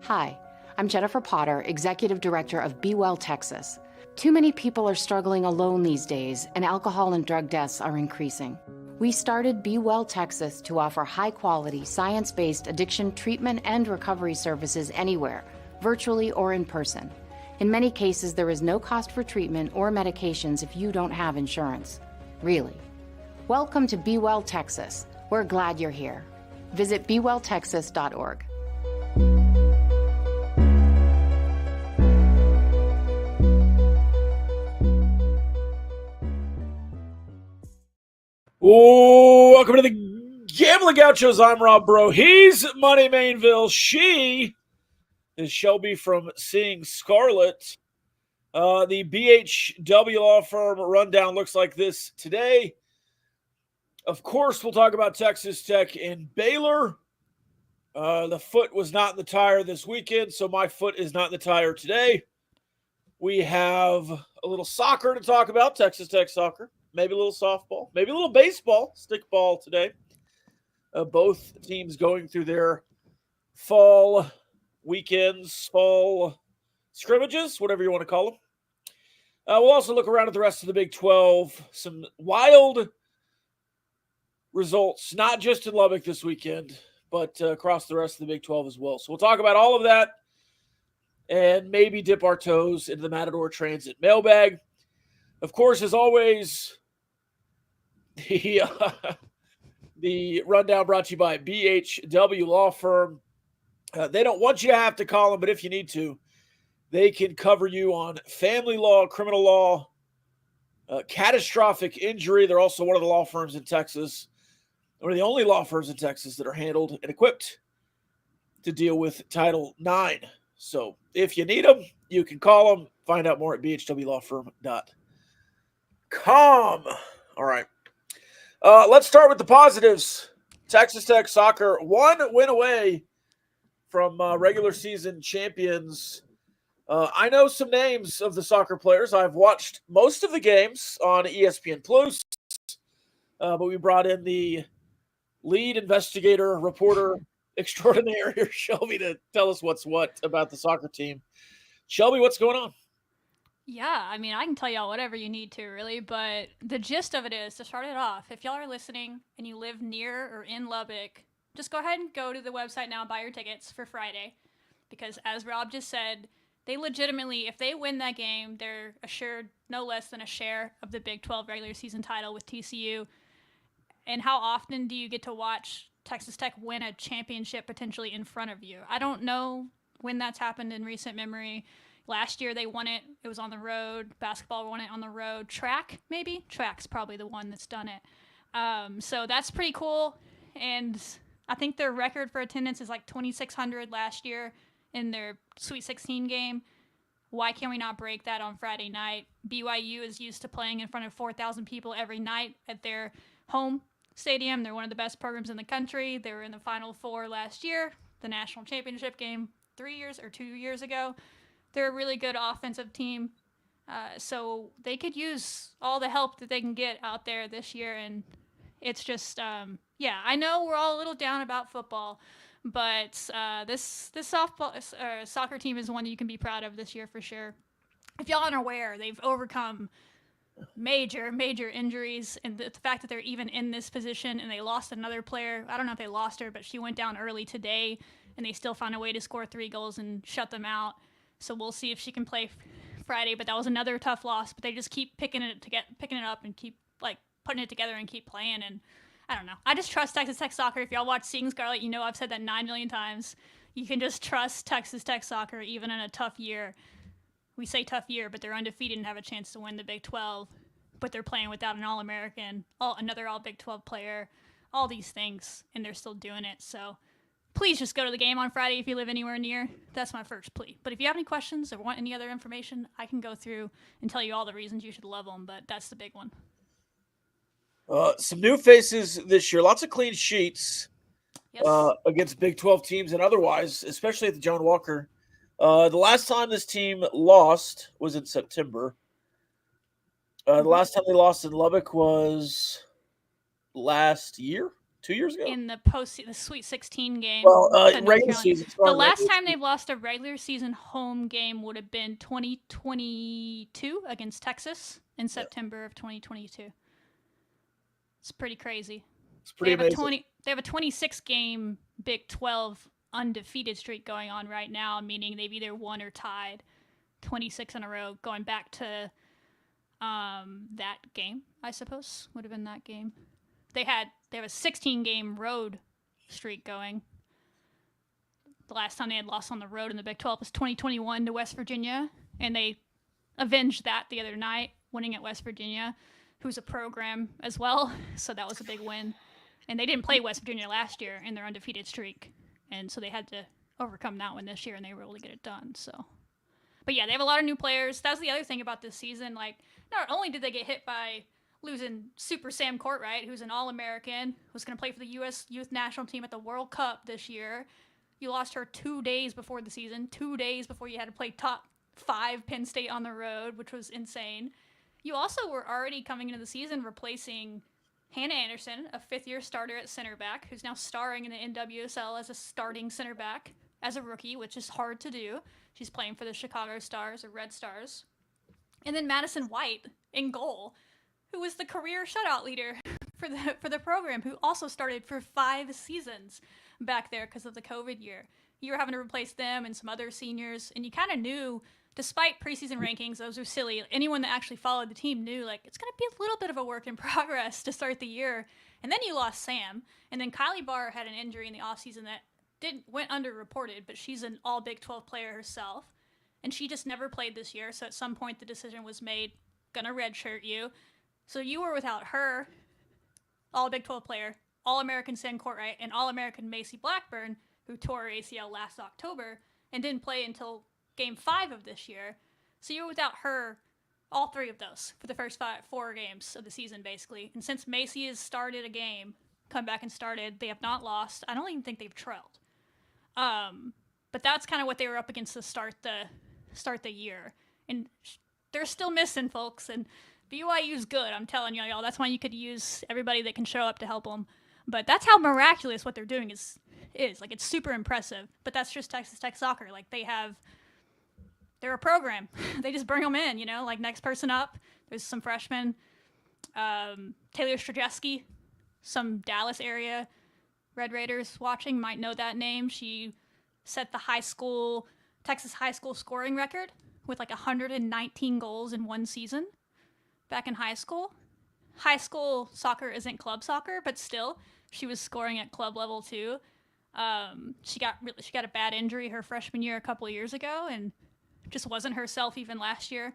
Hi, I'm Jennifer Potter, Executive Director of Bwell Texas. Too many people are struggling alone these days, and alcohol and drug deaths are increasing. We started Bwell Texas to offer high-quality, science-based addiction treatment and recovery services anywhere, virtually or in person. In many cases, there is no cost for treatment or medications if you don't have insurance. Really. Welcome to Bwell Texas. We're glad you're here. Visit bwelltexas.org. Oh, welcome to the Gamblin Gauchos. I'm Rob Bro. He's Money Mainville. She is Shelby from Seeing Scarlet. The BHW law firm rundown looks like this today. Of course, we'll talk about Texas Tech and Baylor. The foot was not in the tire this weekend, so my foot is not in the tire today. We have a little soccer to talk about, Texas Tech soccer. Maybe a little softball, maybe a little baseball, stickball today. Both teams going through their fall weekends, fall scrimmages, whatever you want to call them. We'll also look around at the rest of the Big 12. Some wild results, not just in Lubbock this weekend, but across the rest of the Big 12 as well. So we'll talk about all of that and maybe dip our toes into the Matador Transit mailbag. Of course, as always, the rundown brought to you by BHW Law Firm. They don't want you to have to call them, but if you need to, they can cover you on family law, criminal law, catastrophic injury. They're also one of the law firms in Texas, one of the only law firms in Texas that are handled and equipped to deal with Title IX. So if you need them, you can call them. Find out more at bhwlawfirm.com. All right. Let's start with the positives. Texas Tech soccer, one win away from regular season champions. I know some names of the soccer players. I've watched most of the games on ESPN Plus, but we brought in the lead investigator, reporter extraordinaire here, Shelby, to tell us what's what about the soccer team. Shelby, what's going on? Yeah, I mean, I can tell y'all whatever you need to, really, but the gist of it is, to start it off, if y'all are listening and you live near or in Lubbock, just go ahead and go to the website now and buy your tickets for Friday, because as Rob just said, they legitimately, if they win that game, they're assured no less than a share of the Big 12 regular season title with TCU. And how often do you get to watch Texas Tech win a championship potentially in front of you? I don't know when that's happened in recent memory. Last year they won it. It was on the road. Basketball won it on the road. Track, maybe? Track's probably the one that's done it. So that's pretty cool. And I think their record for attendance is like 2,600 last year in their Sweet 16 game. Why can we not break that on Friday night? BYU is used to playing in front of 4,000 people every night at their home stadium. They're one of the best programs in the country. They were in the Final Four last year, the national championship game 2 years ago. They're a really good offensive team, so they could use all the help that they can get out there this year. And it's just, I know we're all a little down about football, but this soccer team is one you can be proud of this year for sure. If y'all aren't aware, they've overcome major injuries, and the fact that they're even in this position, and they lost another player. I don't know if they lost her, but she went down early today, and they still found a way to score 3 goals and shut them out. So we'll see if she can play Friday. But that was another tough loss. But they just keep picking it up and keep putting it together and keep playing. And I don't know. I just trust Texas Tech soccer. If y'all watch Seeing Scarlet, you know I've said that 9 million times. You can just trust Texas Tech soccer even in a tough year. We say tough year, but they're undefeated and have a chance to win the Big 12. But they're playing without an All-American, another All-Big 12 player, all these things, and they're still doing it. So please just go to the game on Friday if you live anywhere near. That's my first plea. But if you have any questions or want any other information, I can go through and tell you all the reasons you should love them, but that's the big one. Some new faces this year. Lots of clean sheets against Big 12 teams and otherwise, especially at the John Walker. The last time this team lost was in September. The last time they lost in Lubbock was last year. 2 years ago. In the the Sweet 16 game. Well, to North regular Carolina. season. The last time they've lost a regular season home game would have been 2022 against Texas in September of 2022. It's pretty crazy. It's pretty amazing. They have a 26 game Big 12 undefeated streak going on right now, meaning they've either won or tied 26 in a row, going back to that game, I suppose, would have been that game. They have a 16 game road streak going. The last time they had lost on the road in the Big 12 was 2021 to West Virginia, and they avenged that the other night, winning at West Virginia, who's a program as well, so that was a big win. And they didn't play West Virginia last year in their undefeated streak, and so they had to overcome that one this year, and they were able to get it done. So, but yeah, they have a lot of new players. That's the other thing about this season. Like, not only did they get hit by losing Super Sam Courtright, who's an All-American, who's going to play for the U.S. Youth National Team at the World Cup this year. You lost her 2 days before the season, 2 days before you had to play top 5 Penn State on the road, which was insane. You also were already coming into the season replacing Hannah Anderson, a fifth-year starter at center back, who's now starring in the NWSL as a starting center back as a rookie, which is hard to do. She's playing for the Chicago Stars or Red Stars. And then Madison White in goal, who was the career shutout leader for the program, who also started for 5 seasons back there because of the COVID year. You were having to replace them and some other seniors, and you kind of knew, despite preseason rankings, those are silly. Anyone that actually followed the team knew, like, it's going to be a little bit of a work in progress to start the year. And then you lost Sam, and then Kylie Barr had an injury in the offseason that went underreported, but she's an all Big 12 player herself, and she just never played this year. So at some point the decision was made, gonna redshirt you. So you were without her, all Big 12 player, All-American Sam Courtright, and All-American Macy Blackburn, who tore her ACL last October and didn't play until Game 5 of this year. So you were without her, all 3 of those, for the first 4 games of the season, basically. And since Macy has started a game, come back and started, they have not lost. I don't even think they've trailed. But that's kind of what they were up against to start the year. And they're still missing, folks, and BYU's good, I'm telling y'all. That's why you could use everybody that can show up to help them. But that's how miraculous what they're doing is. Like, it's super impressive. But that's just Texas Tech soccer. Like, they're a program. They just bring them in, like, next person up. There's some freshmen. Taylor Strzelecki, some Dallas area Red Raiders watching might know that name. She set the Texas high school scoring record with like 119 goals in one season back in high school. High school soccer isn't club soccer, but still, she was scoring at club level too. She got a bad injury her freshman year a couple of years ago, and just wasn't herself even last year.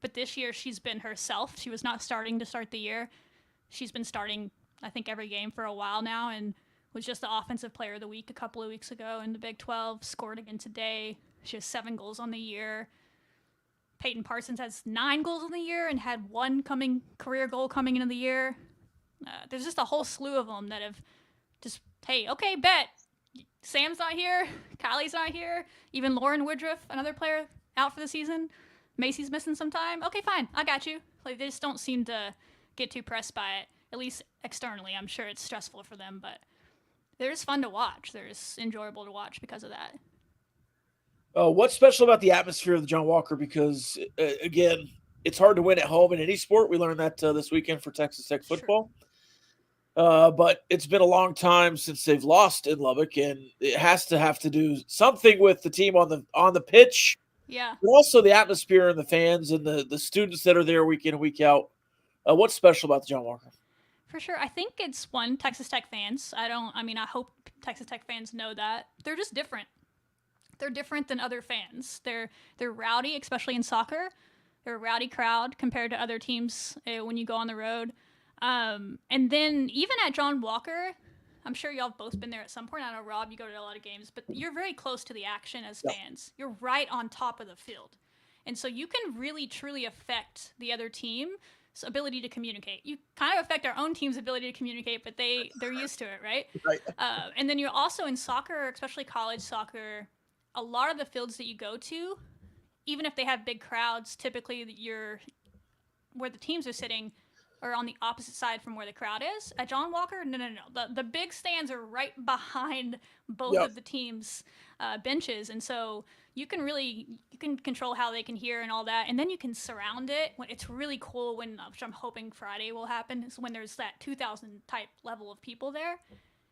But this year, she's been herself. She was not starting to start the year. She's been starting, I think, every game for a while now, and was just the offensive player of the week a couple of weeks ago in the Big 12. Scored again today. She has 7 goals on the year. Peyton Parsons has 9 goals on the year and had 1 career goal coming into the year. There's just a whole slew of them that have just, hey, okay, bet. Sam's not here. Kylie's not here. Even Lauren Woodruff, another player, out for the season. Macy's missing some time. Okay, fine. I got you. Like, they just don't seem to get too pressed by it, at least externally. I'm sure it's stressful for them, but they're just fun to watch. They're just enjoyable to watch because of that. What's special about the atmosphere of the John Walker? Because, again, it's hard to win at home in any sport. We learned that this weekend for Texas Tech football. Sure. But it's been a long time since they've lost in Lubbock, and it has to have to do something with the team on the pitch. Yeah. But also the atmosphere and the fans and the students that are there week in and week out. What's special about the John Walker? For sure. I think it's Texas Tech fans. I hope Texas Tech fans know that. They're just different. They're different than other fans. They're rowdy, especially in soccer. They're a rowdy crowd compared to other teams when you go on the road. And then even at John Walker, I'm sure y'all have both been there at some point. I know, Rob, you go to a lot of games, but you're very close to the action as fans. You're right on top of the field. And so you can really, truly affect the other team's ability to communicate. You kind of affect our own team's ability to communicate, but they're used to it, right? Right. And then you're also in soccer, especially college soccer, a lot of the fields that you go to, even if they have big crowds, typically where the teams are sitting or on the opposite side from where the crowd is. At John Walker, no. The big stands are right behind both of the teams' benches, and so you can control how they can hear and all that, and then you can surround it. It's really cool which I'm hoping Friday will happen, is when there's that 2,000 type level of people there,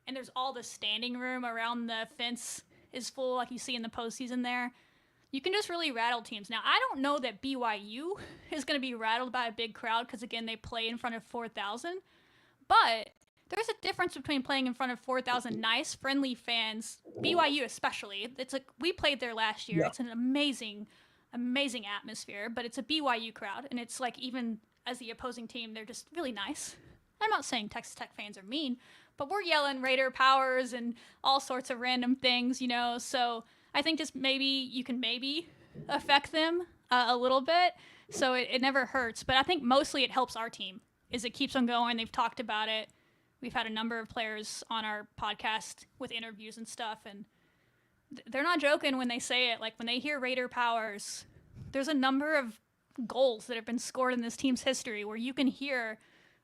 and there's all the standing room around the fence is full, like you see in the postseason there. You can just really rattle teams. Now, I don't know that BYU is going to be rattled by a big crowd because, again, they play in front of 4,000. But there's a difference between playing in front of 4,000 nice, friendly fans, BYU especially. It's like we played there last year. Yeah. It's an amazing, amazing atmosphere. But it's a BYU crowd, and it's like even as the opposing team, they're just really nice. I'm not saying Texas Tech fans are mean, but we're yelling Raider powers and all sorts of random things, so I think just you can affect them a little bit, so it never hurts. But I think mostly it helps our team, is it keeps on going. They've talked about it. We've had a number of players on our podcast with interviews and stuff, and they're not joking when they say it. Like, when they hear Raider powers, there's a number of goals that have been scored in this team's history where you can hear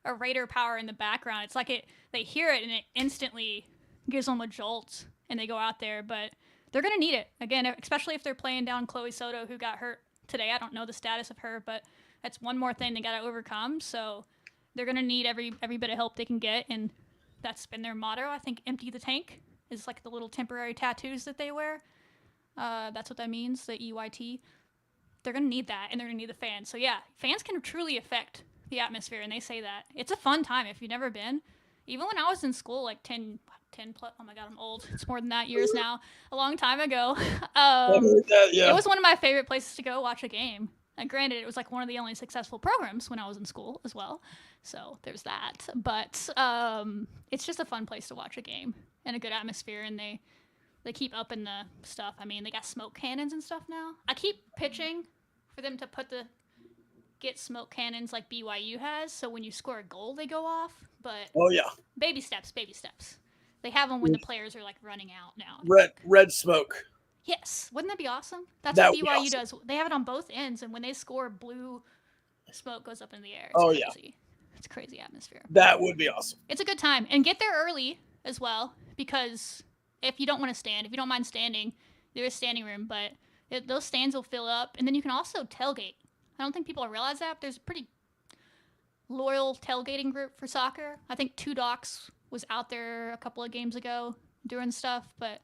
a Raider power in the background. It's like they hear it and it instantly gives them a jolt, and they go out there. But they're going to need it, again, especially if they're playing down Chloe Soto, who got hurt today. I don't know the status of her, but that's one more thing they got to overcome. So they're going to need every bit of help they can get, and that's been their motto. I think empty the tank is like the little temporary tattoos that they wear. That's what that means, the EYT. They're going to need that, and they're going to need the fans. So, yeah, fans can truly affect the atmosphere, and they say that. It's a fun time if you've never been. Even when I was in school, like 10 plus, oh my God, I'm old. It's more than that years now. A long time ago. It was one of my favorite places to go watch a game. And granted, it was like one of the only successful programs when I was in school as well. So there's that. But it's just a fun place to watch a game and a good atmosphere. And they keep upping the stuff. I mean, they got smoke cannons and stuff now. I keep pitching for them to get smoke cannons like BYU has. So when you score a goal, they go off. But baby steps. They have them when the players are like running out now. Red smoke. Yes. Wouldn't that be awesome? That's what BYU does. They have it on both ends, and when they score, blue smoke goes up in the air. It's crazy. It's a crazy atmosphere. That would be awesome. It's a good time. And get there early as well, because if you don't want to stand, if you don't mind standing, there is standing room, but those stands will fill up. And then you can also tailgate. I don't think people realize that, but there's a pretty loyal tailgating group for soccer. I think Two Docs was out there a couple of games ago doing stuff, but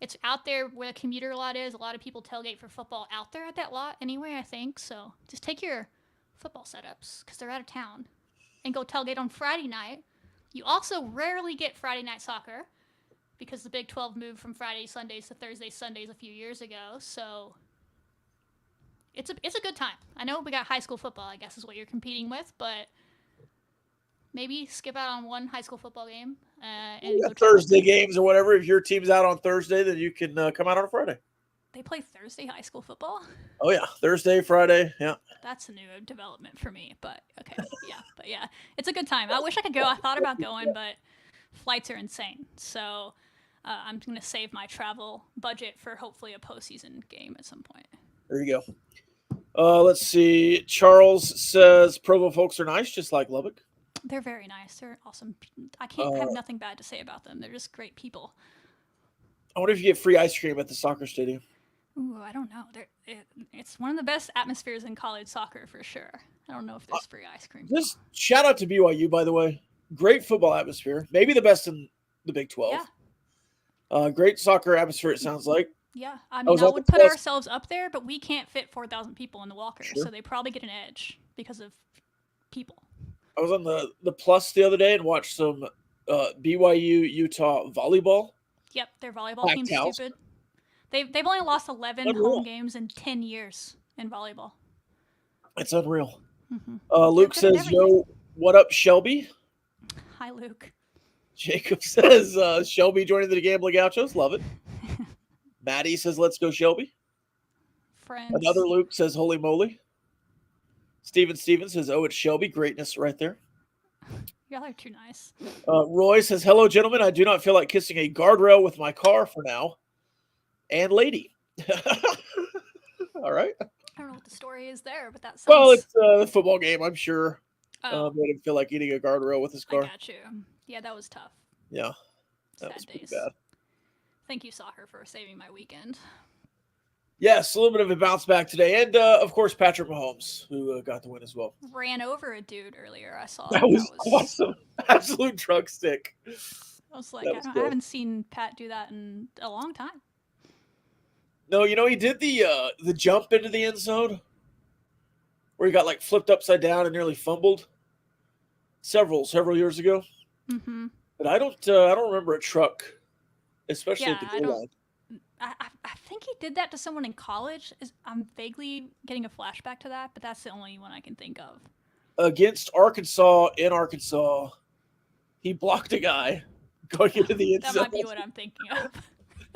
it's out there where the commuter lot is. A lot of people tailgate for football out there at that lot anyway, I think. So just take your football setups, because they're out of town, and go tailgate on Friday night. You also rarely get Friday night soccer, because the Big 12 moved from Friday Sundays to Thursday Sundays a few years ago. So it's a good time. I know we got high school football, I guess is what you're competing with, but maybe skip out on one high school football game. And go Thursday games or whatever. If your team's out on Thursday, then you can come out on a Friday. They play Thursday high school football? Oh, yeah. Thursday, Friday, yeah. That's a new development for me, but okay. Yeah. It's a good time. I wish I could go. I thought about going, but flights are insane. So I'm going to save my travel budget for hopefully a postseason game at some point. There you go. Let's see. Charles says Provo folks are nice, just like Lubbock. They're very nice. They're awesome. I can't have nothing bad to say about them. They're just great people. I wonder if you get free ice cream at the soccer stadium. Ooh, I don't know. It's one of the best atmospheres in college soccer for sure. I don't know if there's free ice cream. Just shout out to BYU, by the way. Great football atmosphere. Maybe the best in the Big 12. Yeah. Great soccer atmosphere, it sounds like. Yeah. I mean, I would put ourselves up there, but we can't fit 4,000 people in the Walker, so they probably get an edge because of people. I was on the Plus the other day and watched some BYU Utah volleyball. Yep, their volleyball team's stupid. They've only lost 11 home games in 10 years in volleyball. It's unreal. Mm-hmm. Luke says, "Yo, what up, Shelby?" Hi, Luke. Jacob says, "Shelby joining the Gamblin Gauchos. Love it." Maddie says, "Let's go, Shelby." Friends. Another Luke says, "Holy moly." Steven says, "Oh, it's Shelby. Greatness right there." Y'all are too nice. Roy says, "Hello, gentlemen. I do not feel like kissing a guardrail with my car for now." And lady. All right. I don't know what the story is there, but that sounds... Well, it's a football game, I'm sure. Made him feel like eating a guardrail with his car. I got you. Yeah, that was tough. Yeah, that Sad was pretty days. bad. Thank you, soccer, for saving my weekend. Yes, a little bit of a bounce back today. And, of course, Patrick Mahomes, who got the win as well. Ran over a dude earlier, I saw. That was awesome. Absolute truck stick. I was like, I haven't seen Pat do that in a long time. No, he did the jump into the end zone where he got like flipped upside down and nearly fumbled several years ago. Mm-hmm. But I don't remember a truck, especially at the goal line. I think he did that to someone in college. I'm vaguely getting a flashback to that, but that's the only one I can think of. Against Arkansas in Arkansas, he blocked a guy going into the end zone. That might be what I'm thinking of.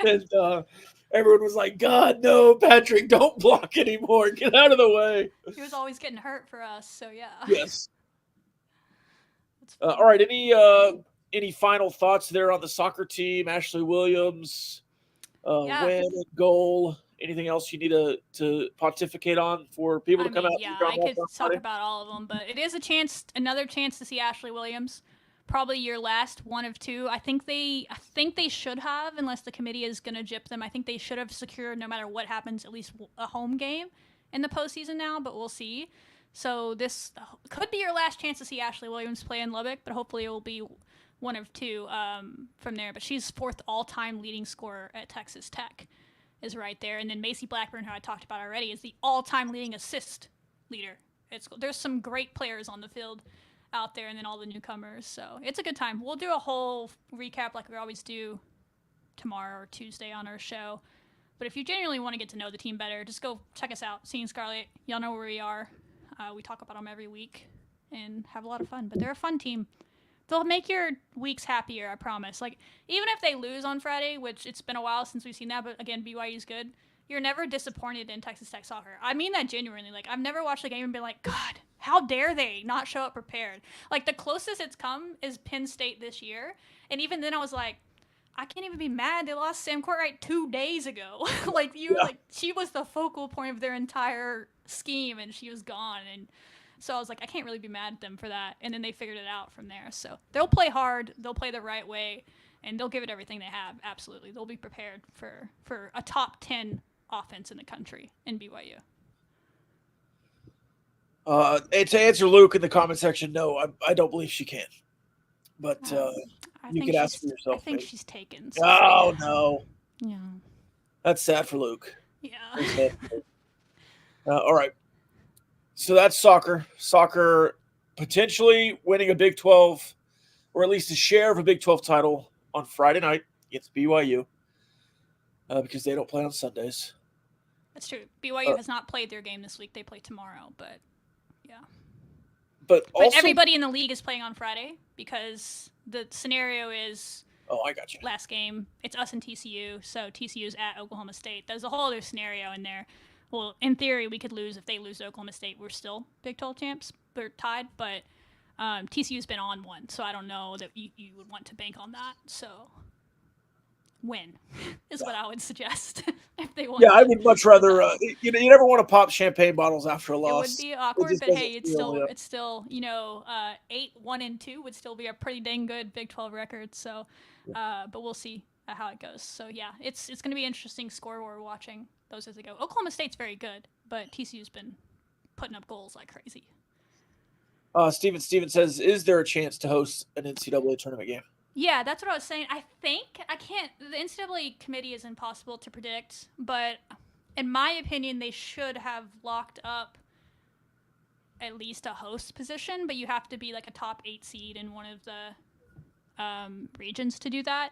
And everyone was like, God, no, Patrick, don't block anymore. Get out of the way. He was always getting hurt for us, so yeah. Yes. All right, any final thoughts there on the soccer team? Ashley Williams, win and goal. Anything else you need to pontificate on for people to come out? Yeah, I could talk about all of them, but it is another chance to see Ashley Williams. Probably your last one of two. I think they should have, unless the committee is going to gyp them. I think they should have secured, no matter what happens, at least a home game in the postseason now, but we'll see. So this could be your last chance to see Ashley Williams play in Lubbock, but hopefully it will be one of two from there. But she's 4th all-time leading scorer at Texas Tech, is right there. And then Macy Blackburn, who I talked about already, is the all-time leading assist leader. There's some great players on the field out there, and then all the newcomers. So it's a good time. We'll do a whole recap like we always do tomorrow or Tuesday on our show. But if you genuinely want to get to know the team better, just go check us out. Seeing Scarlet, y'all know where we are. We talk about them every week and have a lot of fun. But they're a fun team. They'll make your weeks happier, I promise. Like, even if they lose on Friday, which it's been a while since we've seen that, but again, BYU's good, you're never disappointed in Texas Tech soccer. I mean that genuinely. Like, I've never watched a game and been like, God, how dare they not show up prepared? Like, the closest it's come is Penn State this year. And even then I was like, I can't even be mad. They lost Sam Courtwright 2 days ago. Like, she was the focal point of their entire scheme, and she was gone. And so I was like, I can't really be mad at them for that. And then they figured it out from there. So they'll play hard. They'll play the right way. And they'll give it everything they have. Absolutely. They'll be prepared for a top 10 offense in the country in BYU. To answer Luke in the comment section, no, I don't believe she can. But you can ask for yourself. I think she's taken. So. Oh, no. Yeah. That's sad for Luke. Yeah. All right. So that's soccer. Soccer potentially winning a Big 12, or at least a share of a Big 12 title on Friday night against BYU because they don't play on Sundays. That's true. BYU has not played their game this week. They play tomorrow, but yeah. But everybody in the league is playing on Friday because the scenario is I got you. Last game, it's us and TCU, so TCU's at Oklahoma State. There's a whole other scenario in there. Well, in theory, we could lose. If they lose to Oklahoma State, we're still Big 12 champs. We're tied, but TCU's been on one, so I don't know that you would want to bank on that. So win is what I would suggest if they want. Yeah, I would much rather. You never want to pop champagne bottles after a loss. It would be awkward, but hey, it's still 8-1-2 would still be a pretty dang good Big 12 record. So, but we'll see how it goes. So yeah, it's going to be interesting score war watching those as they go. Oklahoma State's very good, but TCU's been putting up goals like crazy. Steven says, is there a chance to host an NCAA tournament game? Yeah, that's what I was saying. I can't. The NCAA committee is impossible to predict, but in my opinion, they should have locked up at least a host position, but you have to be like a top 8 seed in one of the regions to do that.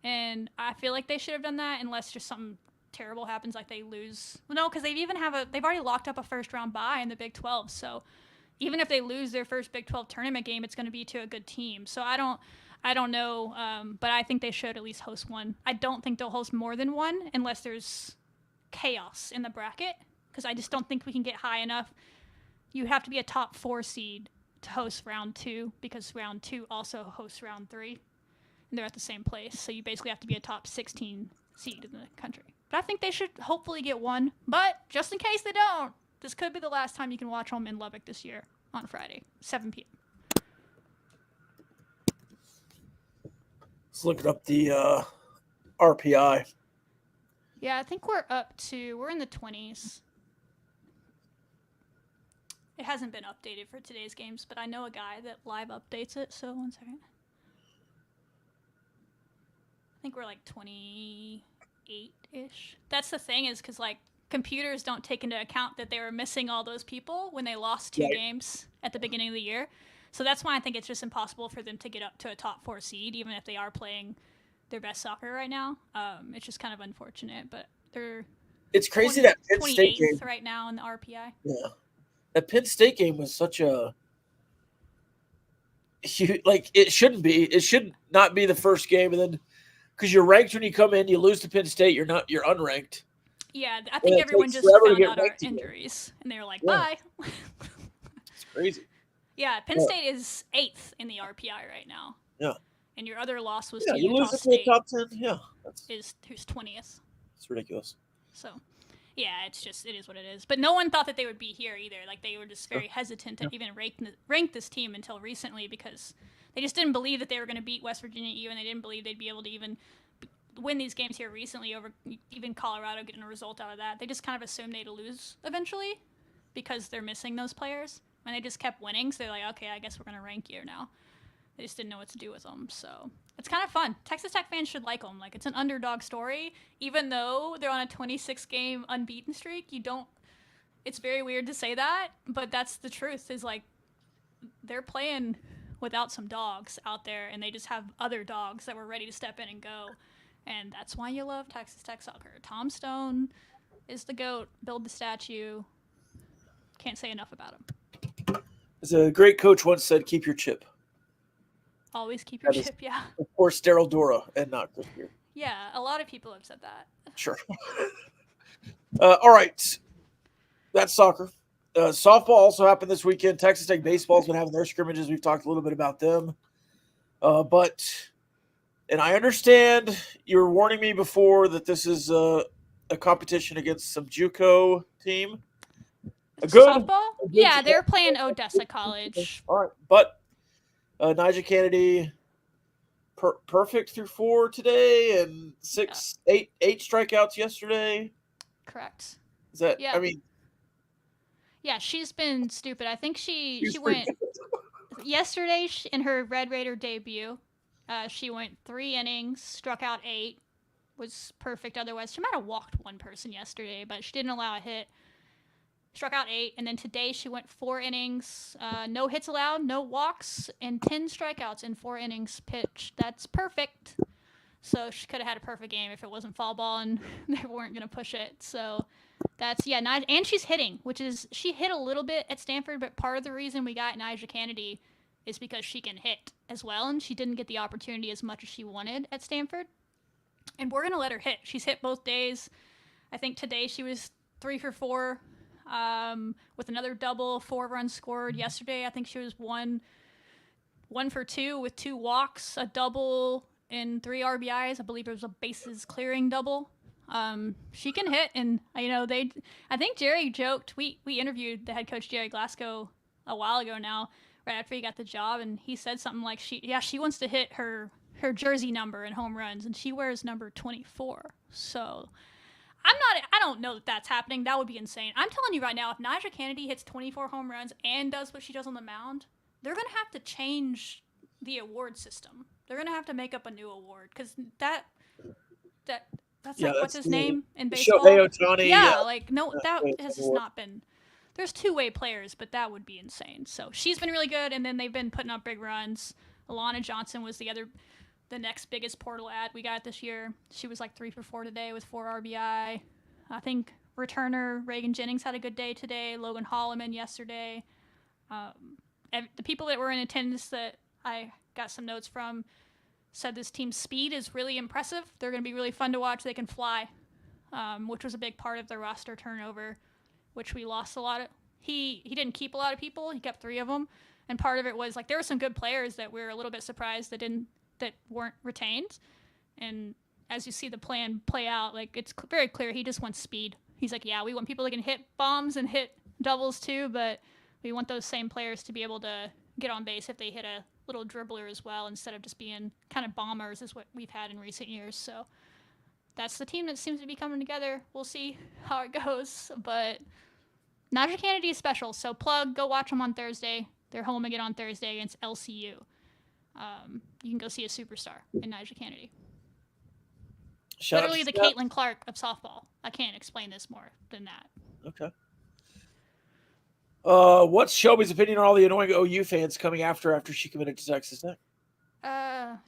And I feel like they should have done that unless just something terrible happens, like they lose. Well, no, because they've already locked up a first round bye in the Big 12. So even if they lose their first Big 12 tournament game, it's going to be to a good team. So I don't know, but I think they should at least host one. I don't think they'll host more than one unless there's chaos in the bracket, because I just don't think we can get high enough. You have to be a top 4 seed to host round 2, because round 2 also hosts round 3, and they're at the same place. So you basically have to be a top 16 seed in the country. But I think they should hopefully get one. But just in case they don't, this could be the last time you can watch them in Lubbock this year on Friday, 7 p.m. Let's look up the RPI. Yeah, I think we're in the 20s. It hasn't been updated for today's games, but I know a guy that live updates it, so 1 second. I think we're like 28-ish. That's the thing, is because like computers don't take into account that they were missing all those people when they lost 2 games at the beginning of the year. So that's why I think it's just impossible for them to get up to a top 4 seed, even if they are playing their best soccer right now. It's just kind of unfortunate, but they're It's crazy that Penn State game right now in the RPI. Yeah, that Penn State game was such a like it shouldn't be. It should not be the first game, and then because you're ranked when you come in, you lose to Penn State, you're unranked. Yeah, I think everyone just found out our injuries, and they were like, bye. It's crazy. Yeah, Penn State is 8th in the RPI right now. Yeah. And your other loss was to Utah lose State. To the top 10. Yeah. Who's 20th. It's ridiculous. So, yeah, it is what it is. But no one thought that they would be here either. Like, they were just very hesitant to even rank this team until recently, because they just didn't believe that they were going to beat West Virginia even. They didn't believe they'd be able to even win these games here recently over even Colorado getting a result out of that. They just kind of assumed they'd lose eventually because they're missing those players. And they just kept winning, so they're like, okay, I guess we're going to rank you now. They just didn't know what to do with them, so it's kind of fun. Texas Tech fans should like them. Like, it's an underdog story. Even though they're on a 26-game unbeaten streak, it's very weird to say that, but that's the truth, is like they're playing without some dogs out there, and they just have other dogs that were ready to step in and go. And that's why you love Texas Tech soccer. Tom Stone is the GOAT. Build the statue. Can't say enough about him. As a great coach once said, keep your chip. Always keep your chip, yeah. Of course, Daryl Dora and not Chris Beard. Yeah, a lot of people have said that. Sure. All right. That's soccer. Softball also happened this weekend. Texas Tech baseball's been having their scrimmages. We've talked a little bit about them. And I understand you were warning me before that this is a competition against some JUCO team. Softball? Yeah, they're playing Odessa College. All right. But Nigel Kennedy, perfect through 4 today and 8 strikeouts yesterday. Correct. Is that, I mean. Yeah, she's been stupid. I think she went yesterday in her Red Raider debut. She went 3 innings, struck out 8, was perfect otherwise. She might have walked 1 person yesterday, but she didn't allow a hit. Struck out 8, and then today she went 4 innings, no hits allowed, no walks, and 10 strikeouts in 4 innings pitched. That's perfect. So she could have had a perfect game if it wasn't fall ball and they weren't going to push it. So that's, and she's hitting, she hit a little bit at Stanford, but part of the reason we got Nigel Kennedy is because she can hit as well, and she didn't get the opportunity as much as she wanted at Stanford. And we're going to let her hit. She's hit both days. I think today she was 3 for 4. With another double, 4 runs scored. Yesterday, I think she was 1 for 2 with 2 walks, a double, and 3 RBIs. I believe it was a bases clearing double. She can hit, and I think Jerry joked. We interviewed the head coach Jerry Glasgow a while ago now, right after he got the job, and he said something like she wants to hit her jersey number in home runs, and she wears number 24. So. I don't know that that's happening. That would be insane. I'm telling you right now, if Nigel Kennedy hits 24 home runs and does what she does on the mound, they're going to have to change the award system. They're going to have to make up a new award, because that's like, what's his name in baseball? Shohei Ohtani. Yeah, like, no, that has just not been. There's 2-way players, but that would be insane. So she's been really good, and then they've been putting up big runs. Alana Johnson was the next biggest portal ad we got this year. She was like 3 for 4 today with 4 RBI. I think returner Reagan Jennings had a good day today. Logan Holloman yesterday. The people that were in attendance that I got some notes from said this team's speed is really impressive. They're going to be really fun to watch. They can fly, which was a big part of the roster turnover, which we lost a lot of. He didn't keep a lot of people. He kept 3 of them. And part of it was like there were some good players that we were a little bit surprised that weren't retained. And as you see the plan play out, like, it's very clear he just wants speed. He's like, yeah, we want people that can hit bombs and hit doubles too, but we want those same players to be able to get on base if they hit little dribbler as well, instead of just being kind of bombers is what we've had in recent years. So that's the team that seems to be coming together. We'll see how it goes. But Naja Kennedy is special. So go watch them on Thursday. They're home again on Thursday against LCU. You can go see a superstar in Naja Kennedy. Literally the Caitlin Clark of softball. I can't explain this more than that. Okay. What's Shelby's opinion on all the annoying OU fans coming after she committed to Texas Tech?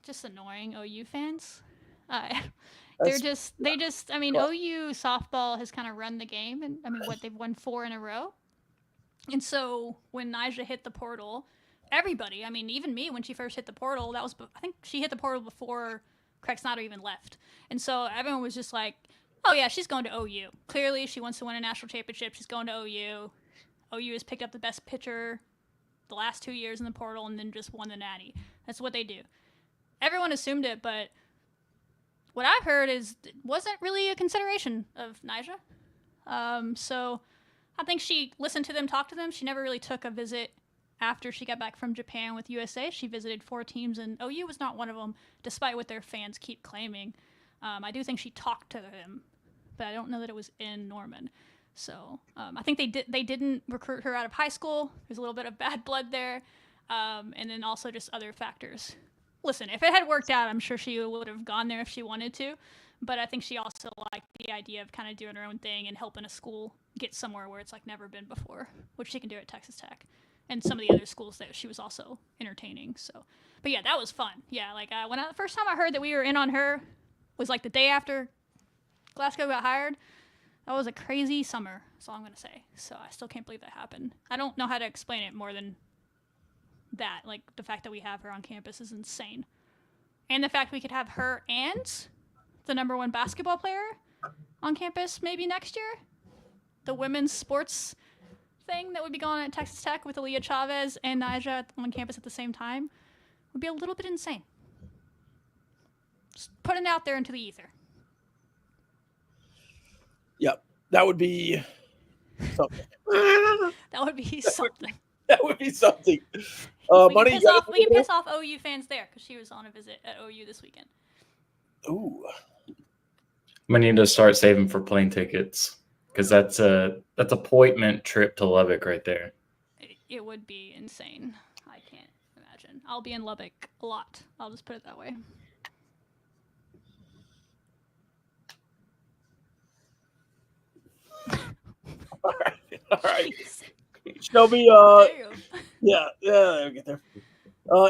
Just annoying OU fans. OU softball has kind of run the game, and they've won 4 in a row. And so when Naja hit the portal, everybody, even me, when she first hit the portal, I think she hit the portal before Craig Snyder even left. And so everyone was just like, oh yeah, she's going to OU. Clearly she wants to win a national championship. She's going to OU. OU has picked up the best pitcher the last 2 years in the portal and then just won the Natty. That's what they do. Everyone assumed it, but what I've heard is it wasn't really a consideration of Naja. So I think she listened to them, talked to them. She never really took a visit after she got back from Japan with USA. She visited 4 teams, and OU was not one of them, despite what their fans keep claiming. I do think she talked to them, but I don't know that it was in Norman. So I think they didn't recruit her out of high school. There's a little bit of bad blood there, and then also just other factors. Listen, if it had worked out, I'm sure she would have gone there if she wanted to, but I think she also liked the idea of kind of doing her own thing and helping a school get somewhere where it's like never been before, which she can do at Texas Tech and some of the other schools that she was also entertaining. So, but yeah, that was fun. Yeah, the first time I heard that we were in on her was like the day after Glasgow got hired. That was a crazy summer, that's all I'm going to say. So I still can't believe that happened. I don't know how to explain it more than that. Like, the fact that we have her on campus is insane. And the fact we could have her and the #1 basketball player on campus maybe next year. The women's sports thing that would be going on at Texas Tech with Aaliyah Chavez and Naja on campus at the same time would be a little bit insane. Just putting it out there into the ether. Yep, that would be something. That would be something. That would be something. We can piss off OU fans there because she was on a visit at OU this weekend. Ooh. We need to start saving for plane tickets because that's a appointment trip to Lubbock right there. It would be insane. I can't imagine. I'll be in Lubbock a lot. I'll just put it that way. All right. Shelby, yeah, we'll get there.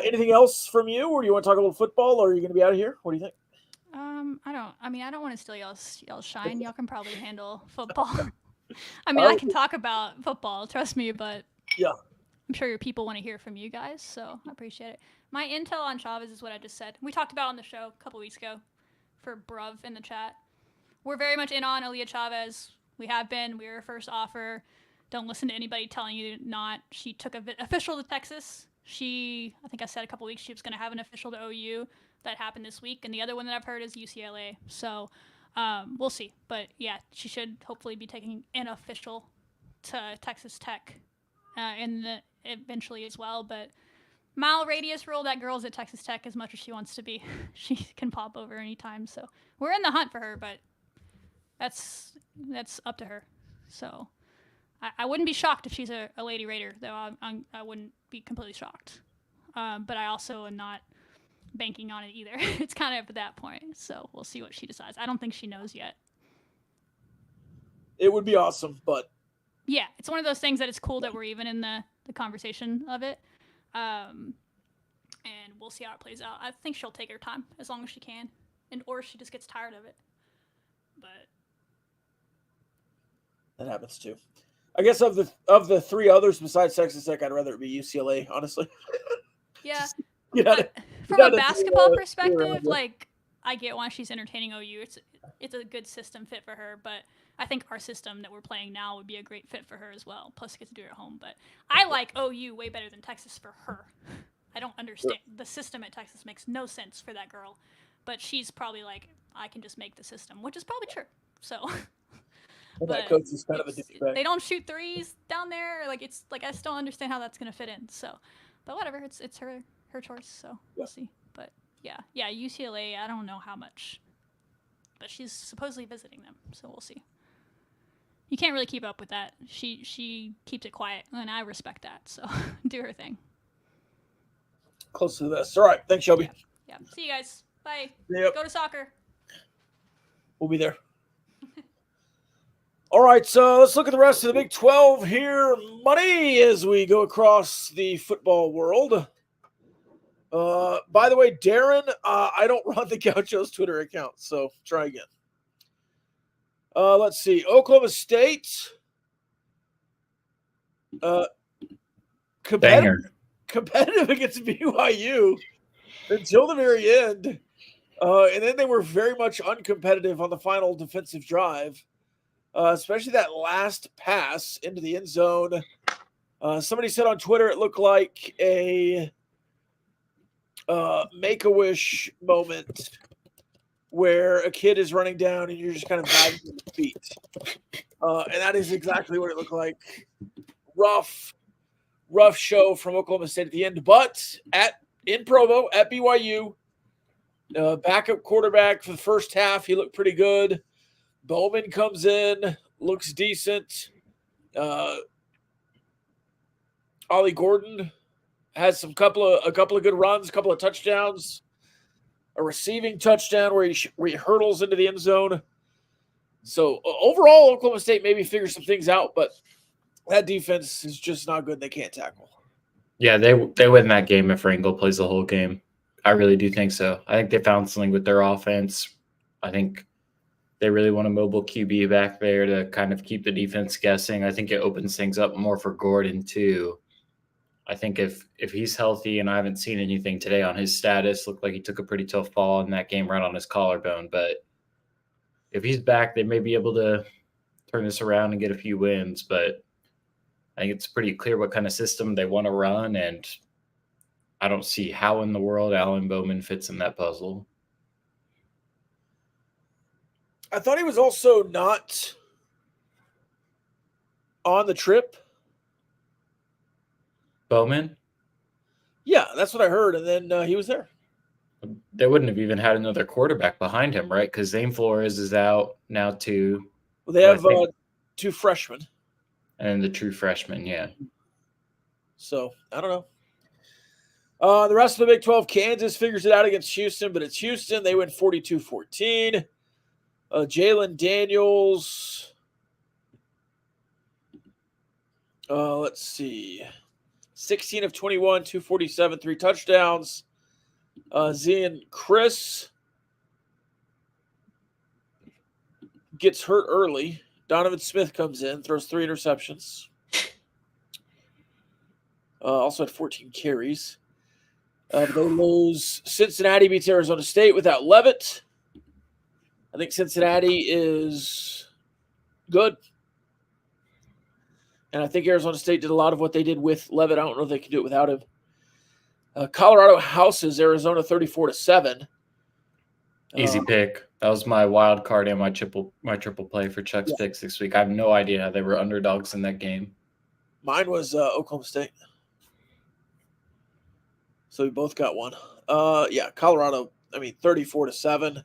Anything else from you, or do you want to talk a little football, or are you going to be out of here? What do you think? I don't want to steal y'all's shine. Y'all can probably handle football. I can talk about football, trust me, but yeah, I'm sure your people want to hear from you guys, so I appreciate it. My intel on Chavez is what I just said. We talked about on the show a couple weeks ago for Bruv in the chat. We're very much in on Aaliyah Chavez. We have been. We were her first offer. Don't listen to anybody telling you not. She took an official to Texas. I think I said a couple weeks she was going to have an official to OU. That happened this week. And the other one that I've heard is UCLA. So we'll see. But yeah, she should hopefully be taking an official to Texas Tech eventually as well. But mile radius rule, that girl's at Texas Tech as much as she wants to be. She can pop over anytime. So we're in the hunt for her, but that's up to her. So I wouldn't be shocked if she's a Lady Raider, though. I wouldn't be completely shocked. But I also am not banking on it either. It's kind of at that point. So we'll see what she decides. I don't think she knows yet. It would be awesome, but yeah, it's one of those things that it's cool that we're even in the conversation of it. And we'll see how it plays out. I think she'll take her time as long as she can, or she just gets tired of it. But that happens too. I guess of the 3 others besides Texas Tech, I'd rather it be UCLA, honestly. Yeah. From a basketball perspective, I get why she's entertaining OU. It's a good system fit for her, but I think our system that we're playing now would be a great fit for her as well. Plus, get to do it at home. But I like OU way better than Texas for her. I don't understand. The system at Texas makes no sense for that girl. But she's probably like, I can just make the system, which is probably true. So, that coach is kind of a douchebag. They don't shoot threes down there. I just don't understand how that's going to fit in. So, but whatever. It's her choice. So we'll see. But yeah, UCLA. I don't know how much, but she's supposedly visiting them, so we'll see. You can't really keep up with that. She keeps it quiet, and I respect that. So do her thing. Close to the vest. All right. Thanks, Shelby. Yeah. See you guys. Bye. Yep. Go to soccer. We'll be there. All right, so let's look at the rest of the Big 12 here. Money as we go across the football world. By the way, Darren, I don't run the Gauchos Twitter account, so try again. Let's see. Oklahoma State. Competitive against BYU until the very end. And then they were very much uncompetitive on the final defensive drive, especially that last pass into the end zone. Somebody said on Twitter it looked like a Make-A-Wish moment where a kid is running down and you're just kind of diving in the feet. And that is exactly what it looked like. Rough show from Oklahoma State at the end. But in Provo, at BYU, backup quarterback for the first half, he looked pretty good. Bowman comes in, looks decent. Ollie Gordon has a couple of good runs, a couple of touchdowns, a receiving touchdown where he hurdles into the end zone. So overall, Oklahoma State maybe figures some things out, but that defense is just not good. They can't tackle. Yeah, they win that game if Rangel plays the whole game. I really do think so. I think they found something with their offense. I think they really want a mobile QB back there to kind of keep the defense guessing. I think it opens things up more for Gordon too. I think if he's healthy, and I haven't seen anything today on his status, looked like he took a pretty tough fall in that game right on his collarbone. But if he's back, they may be able to turn this around and get a few wins. But I think it's pretty clear what kind of system they want to run, and I don't see how in the world Alan Bowman fits in that puzzle. I thought he was also not on the trip. Bowman? Yeah, that's what I heard, and then he was there. They wouldn't have even had another quarterback behind him, right? Because Zane Flores is out now too. Well, they have two freshmen. And the true freshman, yeah. So, I don't know. The rest of the Big 12, Kansas figures it out against Houston, but it's Houston. They win 42-14. Jalen Daniels. Let's see. 16 of 21, 247, 3 touchdowns. Zian Chris gets hurt early. Donovan Smith comes in, throws 3 interceptions. Also had 14 carries. They lose. Cincinnati beats Arizona State without Leavitt. I think Cincinnati is good. And I think Arizona State did a lot of what they did with Leavitt. I don't know if they can do it without him. Colorado houses Arizona 34-7. Easy pick. That was my wild card and my triple play for Chuck's picks this week. I have no idea how they were underdogs in that game. Mine was Oklahoma State. So we both got one. Colorado, 34-7.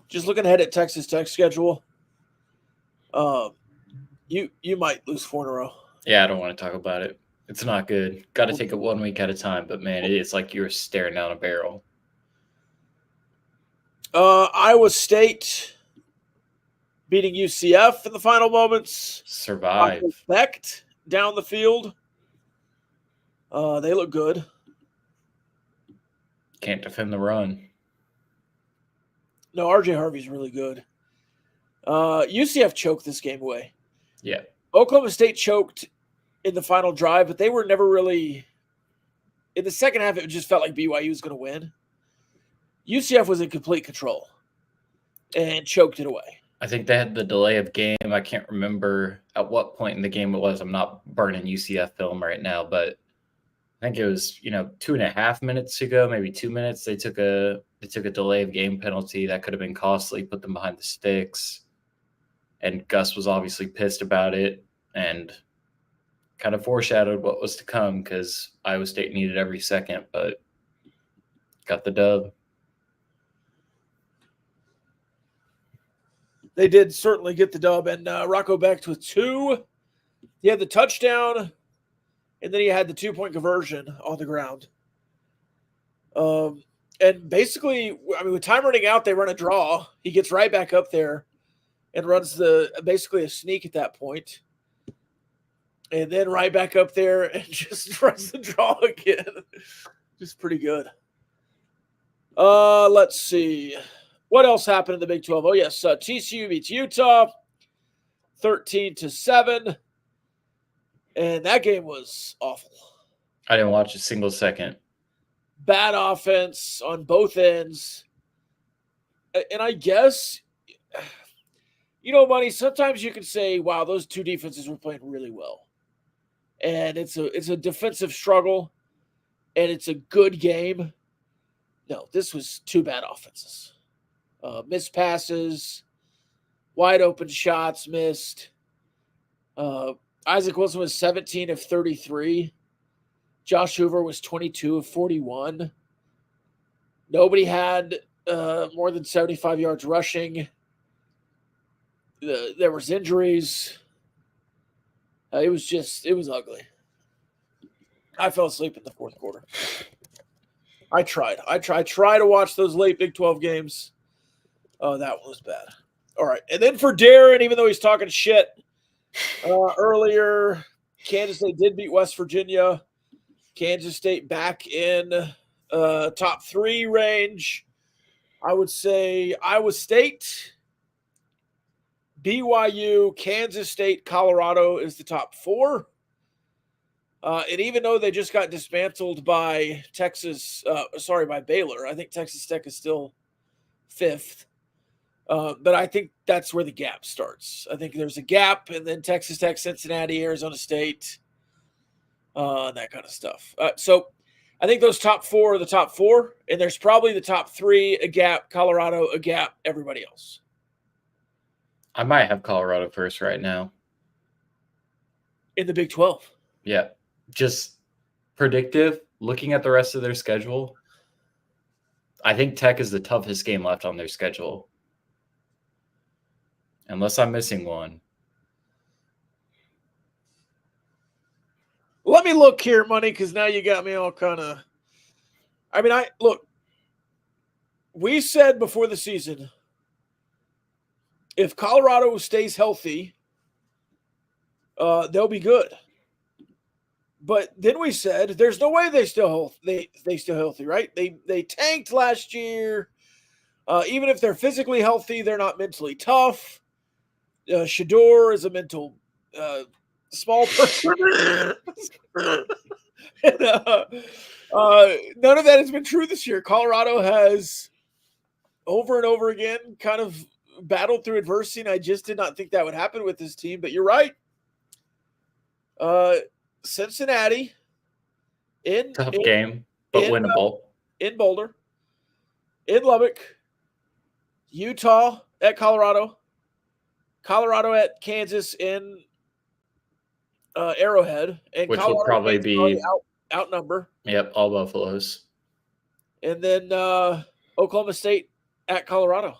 Just looking ahead at Texas Tech's schedule. You might lose 4 in a row. Yeah, I don't want to talk about it. It's not good. Got to take it 1 week at a time. But, man, it's like you're staring down a barrel. Iowa State beating UCF in the final moments. Survive. Effect down the field. They look good. Can't defend the run. No, RJ Harvey's really good. UCF choked this game away. Yeah. Oklahoma State choked in the final drive, but they were never really – in the second half, it just felt like BYU was going to win. UCF was in complete control and choked it away. I think they had the delay of game. I can't remember at what point in the game it was. I'm not burning UCF film right now, but I think it was 2.5 minutes ago, maybe 2 minutes. They took a delay of game penalty that could have been costly, put them behind the sticks. And Gus was obviously pissed about it and kind of foreshadowed what was to come because Iowa State needed every second. But Got the dub. They did certainly get the dub, and Rocco Becht with 2. He had the touchdown, and then he had the 2-point conversion on the ground. And basically, I mean, with time running out, they run a draw. He gets right back up there and runs basically a sneak at that point. And then right back up there and just runs the draw again. Just pretty good. Let's see. What else happened in the Big 12? Oh, yes. TCU beats Utah 13-7. And that game was awful. I didn't watch a single second. Bad offense on both ends. And I guess, Money, sometimes you can say, wow, those two defenses were playing really well. And it's a defensive struggle, and it's a good game. No, this was two bad offenses. Missed passes, wide open shots missed. Isaac Wilson was 17 of 33. Josh Hoover was 22 of 41. Nobody had more than 75 yards rushing. There was injuries. It was ugly. I fell asleep in the fourth quarter. I tried to watch those late Big 12 games. Oh, that one was bad. All right. And then for Darren, even though he's talking shit earlier, Kansas State did beat West Virginia. Kansas State back in top 3 range. I would say Iowa State, BYU, Kansas State, Colorado is the top 4. And even though they just got dismantled by by Baylor, I think Texas Tech is still 5th. But I think that's where the gap starts. I think there's a gap, and then Texas Tech, Cincinnati, Arizona State, that kind of stuff. So I think those top 4 are the top 4, and there's probably the top 3, a gap, Colorado, a gap, everybody else. I might have Colorado first right now. In the Big 12. Yeah. Just predictive, looking at the rest of their schedule, I think Tech is the toughest game left on their schedule. Unless I'm missing one. Let me look here, Money, because now you got me all kind of – I mean, look, we said before the season, if Colorado stays healthy, they'll be good. But then we said there's no way they still healthy, right? They tanked last year. Even if they're physically healthy, they're not mentally tough. Shador is a mental small person. And, none of that has been true this year. Colorado has over and over again kind of battled through adversity, and I just did not think that would happen with this team. But you're right. Cincinnati Tough game, but winnable. In Boulder, in Lubbock, Utah at Colorado at Kansas in Arrowhead, and which Colorado will probably be outnumber. Yep, all Buffaloes. And then Oklahoma State at Colorado.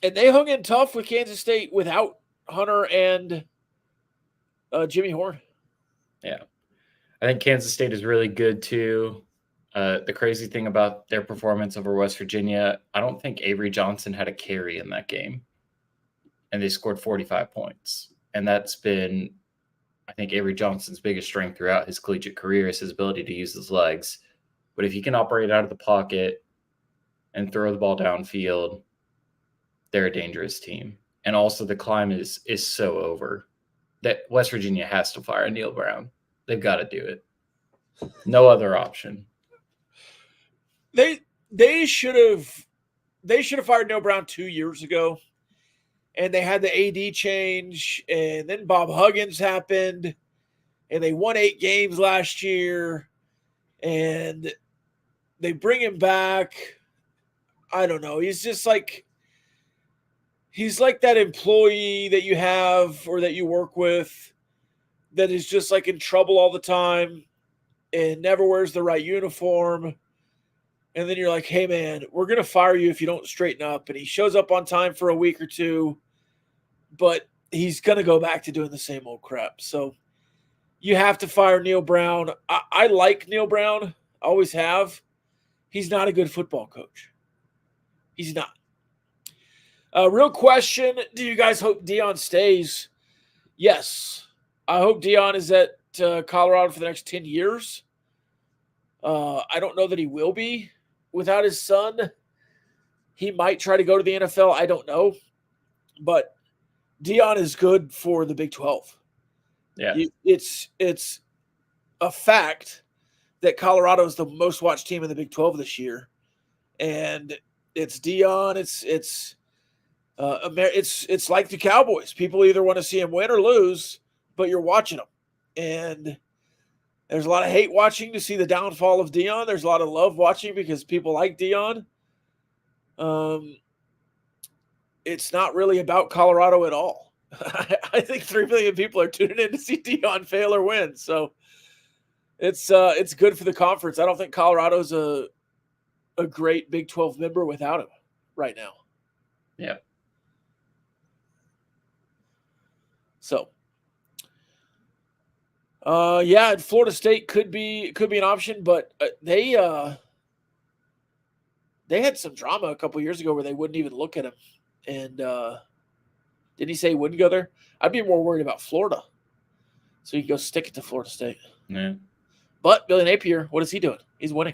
And they hung in tough with Kansas State without Hunter and Jimmy Horn. Yeah. I think Kansas State is really good too. The crazy thing about their performance over West Virginia, I don't think Avery Johnson had a carry in that game. And they scored 45 points. And that's been, I think, Avery Johnson's biggest strength throughout his collegiate career is his ability to use his legs. But if he can operate out of the pocket and throw the ball downfield, they're a dangerous team. And also the climb is so over that West Virginia has to fire Neil Brown. They've got to do it. No other option. They should have fired Neil Brown 2 years ago. And they had the AD change, and then Bob Huggins happened, and they won 8 games last year, and they bring him back. I don't know. He's just like that employee that you have or that you work with that is just like in trouble all the time. and never wears the right uniform. And then you're like, hey, man, we're going to fire you if you don't straighten up. And he shows up on time for a week or two, but he's going to go back to doing the same old crap. So you have to fire Neil Brown. I like Neil Brown, always have. He's not a good football coach. He's not. Real question, do you guys hope Deion stays? Yes. I hope Deion is at Colorado for the next 10 years. I don't know that he will be. Without his son, he might try to go to the NFL. I don't know. But Deion is good for the Big 12. Yeah. It's a fact that Colorado is the most watched team in the Big 12 this year. And it's Deion. It's like the Cowboys. People either want to see him win or lose, but you're watching them. And there's a lot of hate watching to see the downfall of Deion. There's a lot of love watching because people like Deion. It's not really about Colorado at all. I think 3 million people are tuning in to see Deion fail or win. So it's good for the conference. I don't think Colorado's a great Big 12 member without him right now. Yeah. So, and Florida State could be an option, but they had some drama a couple years ago where they wouldn't even look at him. And didn't he say he wouldn't go there? I'd be more worried about Florida. So you can go stick it to Florida State. Yeah. But Billy Napier, what is he doing? He's winning.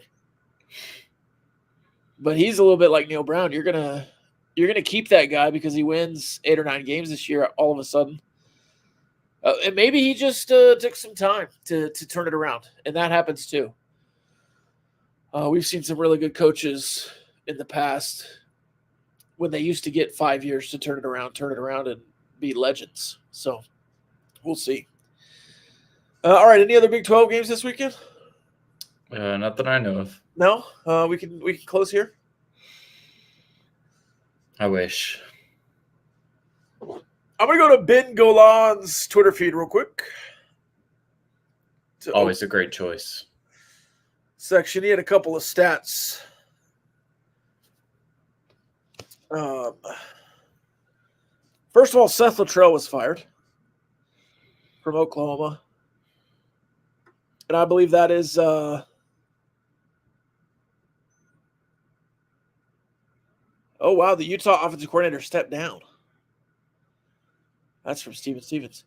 But he's a little bit like Neil Brown. You're gonna keep that guy because he wins 8 or 9 games this year all of a sudden. And maybe he just took some time to turn it around, and that happens too. We've seen some really good coaches in the past when they used to get 5 years to turn it around and be legends. So we'll see. All right, any other Big 12 games this weekend? Not that I know of. No? We can close here? I wish. I'm going to go to Ben Golan's Twitter feed real quick. Always a great choice. Section. He had a couple of stats. First of all, Seth Luttrell was fired from Oklahoma. And I believe that is oh, wow, the Utah offensive coordinator stepped down. That's from Steven Stevens.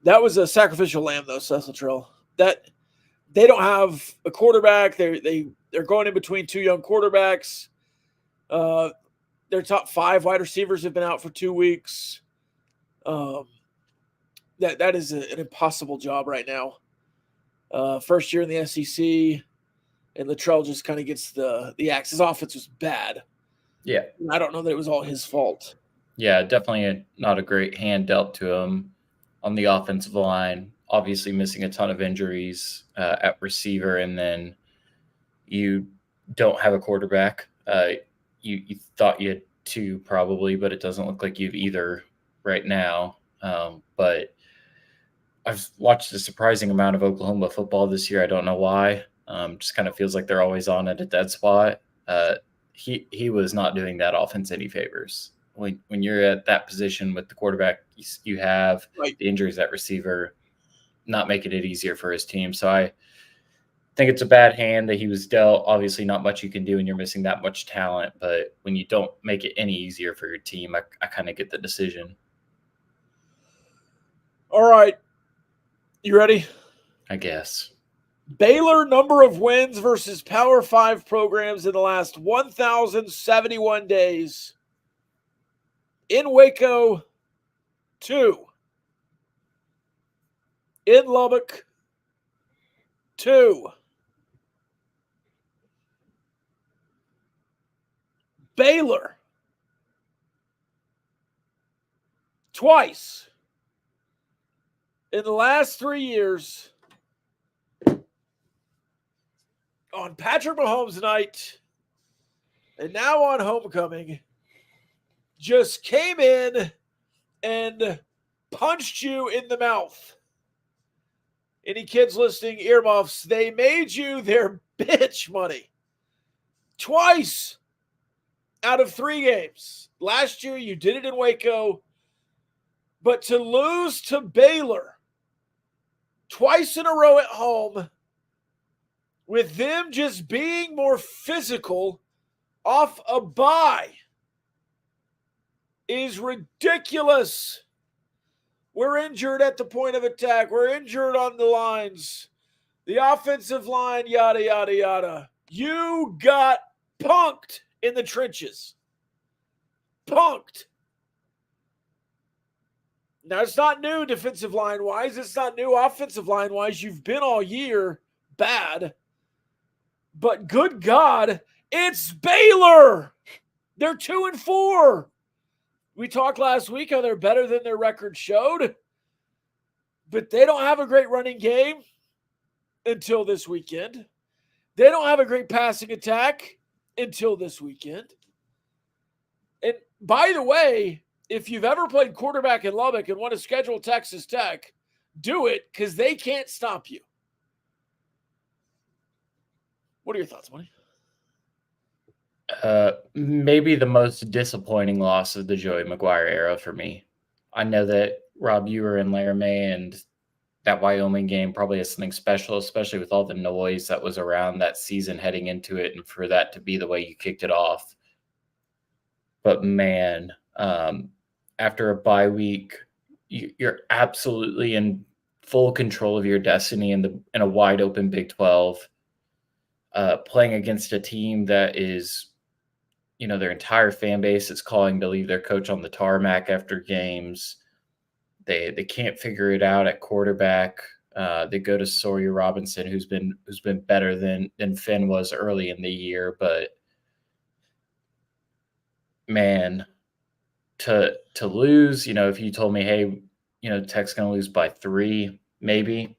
That was a sacrificial lamb, though, Seth Luttrell. That they don't have a quarterback. They're going in between 2 young quarterbacks. Their top 5 wide receivers have been out for 2 weeks. That is an impossible job right now. First year in the SEC, and Luttrell just kind of gets the axe. His offense was bad. Yeah. I don't know that it was all his fault. Yeah, definitely not a great hand dealt to him on the offensive line. Obviously missing a ton of injuries at receiver, and then you don't have a quarterback. You thought you had 2 probably, but it doesn't look like you have either right now. But I've watched a surprising amount of Oklahoma football this year. I don't know why. Just kind of feels like they're always on at a dead spot. He was not doing that offense any favors. When you're at that position with the quarterback you have, right, the injuries at receiver, not making it easier for his team. So I think it's a bad hand that he was dealt. Obviously not much you can do when you're missing that much talent, but when you don't make it any easier for your team, I kind of get the decision. All right. You ready? I guess. Baylor number of wins versus Power 5 programs in the last 1,071 days. In Waco, 2. In Lubbock, 2. Baylor, twice. In the last 3 years, on Patrick Mahomes night, and now on homecoming, just came in and punched you in the mouth. Any kids listening, earmuffs, they made you their bitch money. Twice out of 3 games. Last year, you did it in Waco. But to lose to Baylor twice in a row at home, with them just being more physical off a bye, is ridiculous. We're injured at the point of attack. We're injured on the lines. The offensive line, yada, yada, yada. You got punked in the trenches. Punked. Now, it's not new defensive line-wise. It's not new offensive line-wise. You've been all year bad. But good God, it's Baylor. They're 2-4. We talked last week how they're better than their record showed. But they don't have a great running game until this weekend. They don't have a great passing attack until this weekend. And by the way, if you've ever played quarterback in Lubbock and want to schedule Texas Tech, do it because they can't stop you. What are your thoughts, Money? Maybe the most disappointing loss of the Joey McGuire era for me. I know that, Rob, you were in Laramie, and that Wyoming game probably has something special, especially with all the noise that was around that season heading into it, and for that to be the way you kicked it off. But man, after a bye week, you're absolutely in full control of your destiny in a wide open Big 12, playing against a team that is, their entire fan base is calling to leave their coach on the tarmac after games. They can't figure it out at quarterback. They go to Sawyer Robinson, who's been better than Finn was early in the year. But man, to lose, if you told me, hey, Tech's going to lose by 3, maybe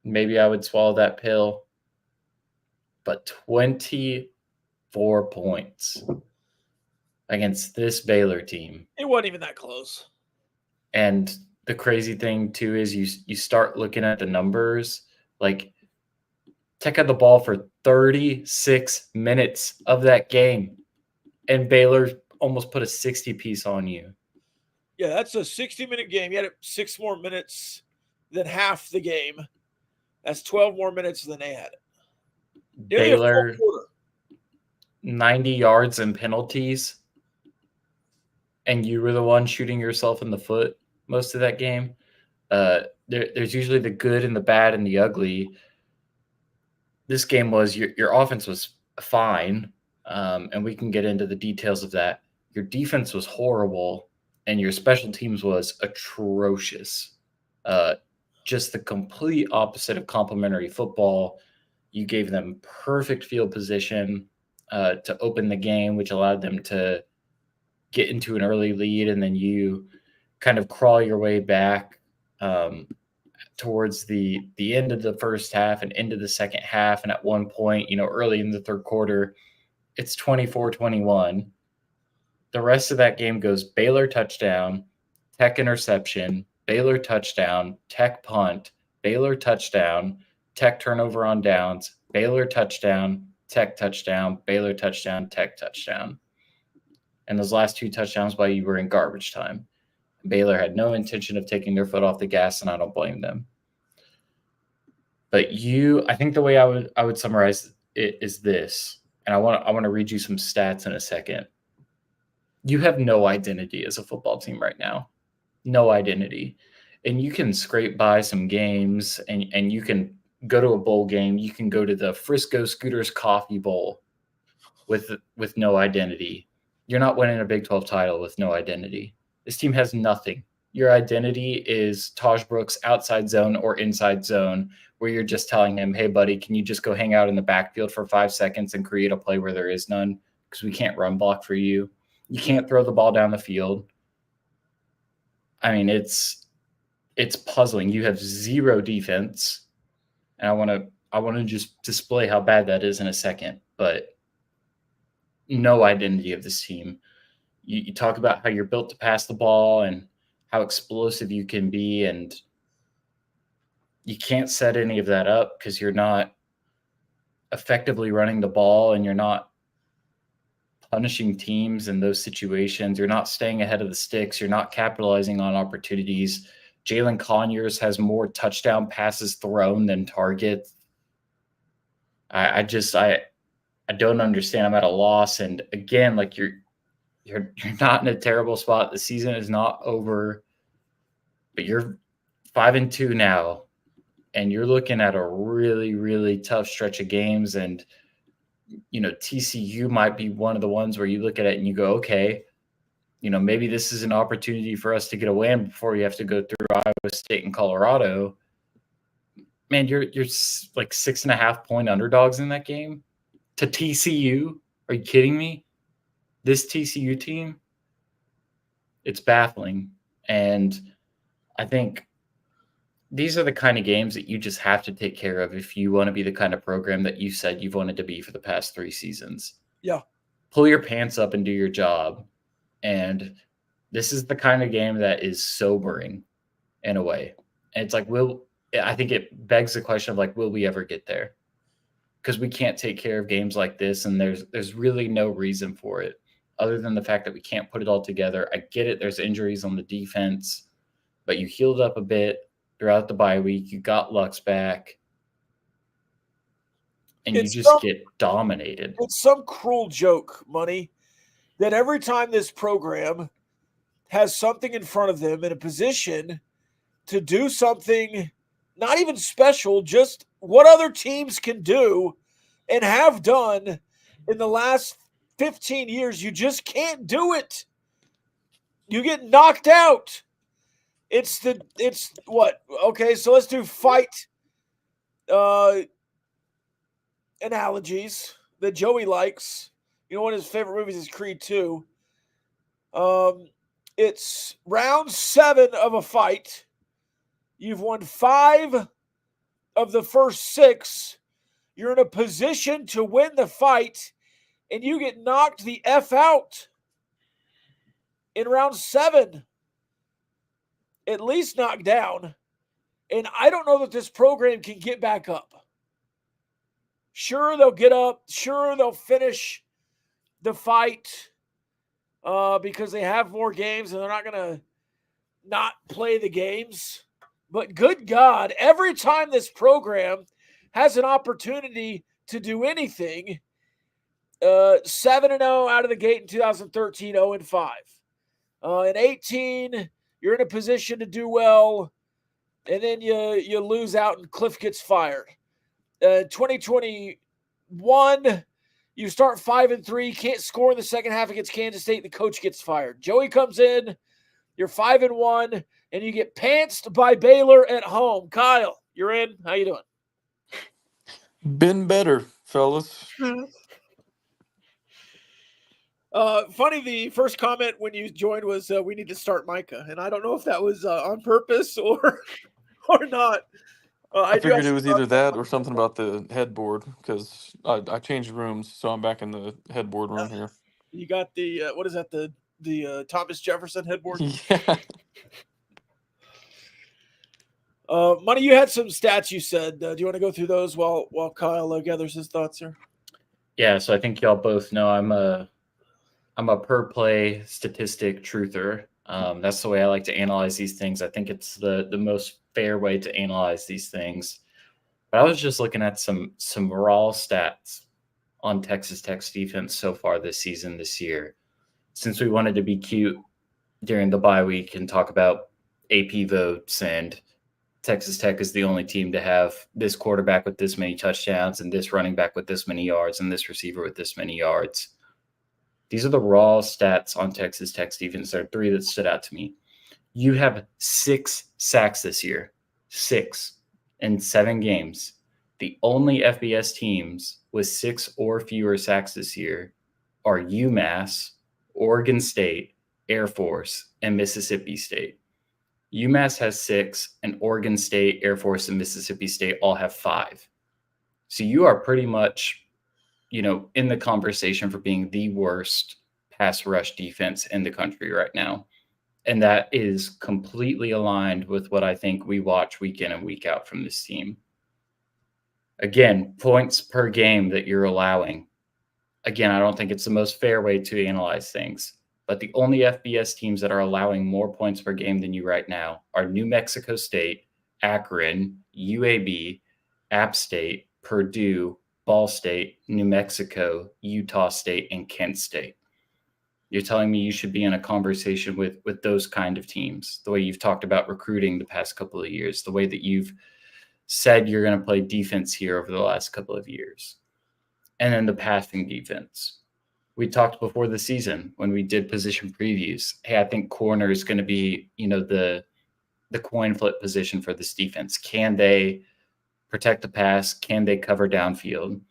I would swallow that pill. But 24 points against this Baylor team. It wasn't even that close. And the crazy thing, too, is you start looking at the numbers. Like, Tech had the ball for 36 minutes of that game, and Baylor almost put a 60-piece on you. Yeah, that's a 60-minute game. You had 6 more minutes than half the game. That's 12 more minutes than they had. Baylor, 90 yards and penalties, and you were the one shooting yourself in the foot most of that game. There's usually the good and the bad and the ugly. This game was your offense was fine, and we can get into the details of that. Your defense was horrible, and your special teams was atrocious. Just the complete opposite of complimentary football. You gave them perfect field position to open the game, which allowed them to get into an early lead, and then you kind of crawl your way back towards the end of the first half and into the second half. And at one point, early in the third quarter, it's 24-21. The rest of that game goes Baylor touchdown, Tech interception, Baylor touchdown, Tech punt, Baylor touchdown, Tech turnover on downs, Baylor touchdown, Tech touchdown, Baylor touchdown, Tech touchdown. And those last 2 touchdowns while you were in garbage time. Baylor had no intention of taking their foot off the gas, and I don't blame them. But I think the way I would summarize it is this, and I want to read you some stats in a second. You have no identity as a football team right now. No identity. And you can scrape by some games, and you can go to a bowl game. You can go to the Frisco Scooters Coffee Bowl with no identity. You're not winning a Big 12 title with no identity. This team has nothing. Your identity is Taj Brooks' outside zone or inside zone, where you're just telling him, hey, buddy, can you just go hang out in the backfield for 5 seconds and create a play where there is none? Because we can't run block for you. You can't throw the ball down the field. I mean, it's puzzling. You have 0 defense. And I want to just display how bad that is in a second, but no identity of this team. You talk about how you're built to pass the ball and how explosive you can be, and you can't set any of that up because you're not effectively running the ball and you're not punishing teams in those situations. You're not staying ahead of the sticks. You're not capitalizing on opportunities. Jalen Conyers has more touchdown passes thrown than targets. I don't understand. I'm at a loss. And again, like you're not in a terrible spot. The season is not over, but you're 5-2 now, and you're looking at a really, really tough stretch of games. And TCU might be one of the ones where you look at it and you go, okay, maybe this is an opportunity for us to get a win before you have to go through Iowa State and Colorado. Man, you're like 6.5-point underdogs in that game to TCU. Are you kidding me? This TCU team, it's baffling. And I think these are the kind of games that you just have to take care of if you want to be the kind of program that you said you've wanted to be for the past 3 seasons. Yeah. Pull your pants up and do your job. And this is the kind of game that is sobering in a way. And it's like, I think it begs the question of like, will we ever get there? Because we can't take care of games like this. And there's really no reason for it other than the fact that we can't put it all together. I get it. There's injuries on the defense, but you healed up a bit throughout the bye week. You got Lux back. And you just get dominated. It's some cruel joke, Money, that every time this program has something in front of them in a position to do something not even special, just what other teams can do and have done in the last 15 years, you just can't do it. You get knocked out. It's what? Okay, so let's do fight analogies that Joey likes. One of his favorite movies is Creed 2. It's round 7 of a fight. You've won 5 of the first 6. You're in a position to win the fight, and you get knocked the F out in round 7. At least knocked down. And I don't know that this program can get back up. Sure, they'll get up. Sure, they'll finish the fight because they have more games and they're not going to not play the games. But good God, every time this program has an opportunity to do anything, 7-0 out of the gate in 2013, 0-5. In 18, you're in a position to do well, and then you lose out and Cliff gets fired. 2021, you start 5-3, can't score in the second half against Kansas State, and the coach gets fired. Joey comes in, you're 5-1, and you get pantsed by Baylor at home. Kyle, you're in. How you doing? Been better, fellas. Funny, the first comment when you joined was we need to start Micah, and I don't know if that was on purpose or not. I figured it was either that or something about the headboard because I changed rooms, so I'm back in the headboard room here. You got the what is that? The Thomas Jefferson headboard. Yeah. Money, you had some stats you said. Do you want to go through those while Kyle gathers his thoughts here? Yeah, so I think y'all both know I'm a per play statistic truther. That's the way I like to analyze these things. I think it's the most fair way to analyze these things. But I was just looking at some raw stats on Texas Tech's defense so far this year. Since we wanted to be cute during the bye week and talk about AP votes, and Texas Tech is the only team to have this quarterback with this many touchdowns and this running back with this many yards and this receiver with this many yards. These are the raw stats on Texas Tech's defense. There are 3 that stood out to me. You have 6 sacks this year, 6 in 7 games. The only FBS teams with 6 or fewer sacks this year are UMass, Oregon State, Air Force, and Mississippi State. UMass has 6, and Oregon State, Air Force, and Mississippi State all have 5. So you are pretty much, in the conversation for being the worst pass rush defense in the country right now. And that is completely aligned with what I think we watch week in and week out from this team. Again, points per game that you're allowing. Again, I don't think it's the most fair way to analyze things, but the only FBS teams that are allowing more points per game than you right now are New Mexico State, Akron, UAB, App State, Purdue, Ball State, New Mexico, Utah State, and Kent State. You're telling me you should be in a conversation with those kind of teams, the way you've talked about recruiting the past couple of years, the way that you've said you're going to play defense here over the last couple of years. And then the passing defense. We talked before the season when we did position previews. Hey, I think corner is going to be, the coin flip position for this defense. Can they protect the pass? Can they cover downfield?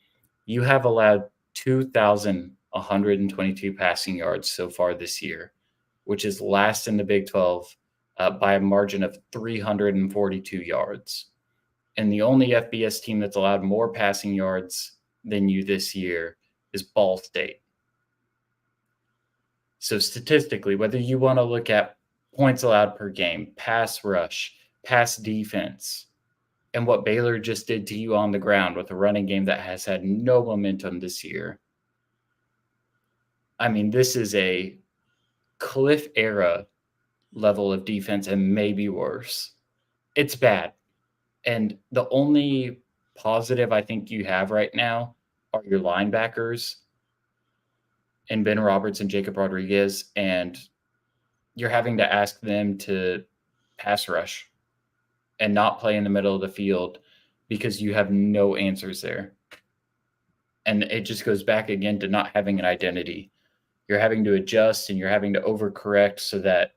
You have allowed 2,122 passing yards so far this year, which is last in the Big 12 by a margin of 342 yards. And the only FBS team that's allowed more passing yards than you this year is Ball State. So statistically, whether you want to look at points allowed per game, pass rush, pass defense, and what Baylor just did to you on the ground with a running game that has had no momentum this year. I mean, this is a Cliff era level of defense and maybe worse. It's bad. And the only positive I think you have right now are your linebackers and Ben Roberts and Jacob Rodriguez, and you're having to ask them to pass rush and not play in the middle of the field because you have no answers there. And it just goes back again to not having an identity. You're having to adjust and you're having to overcorrect so that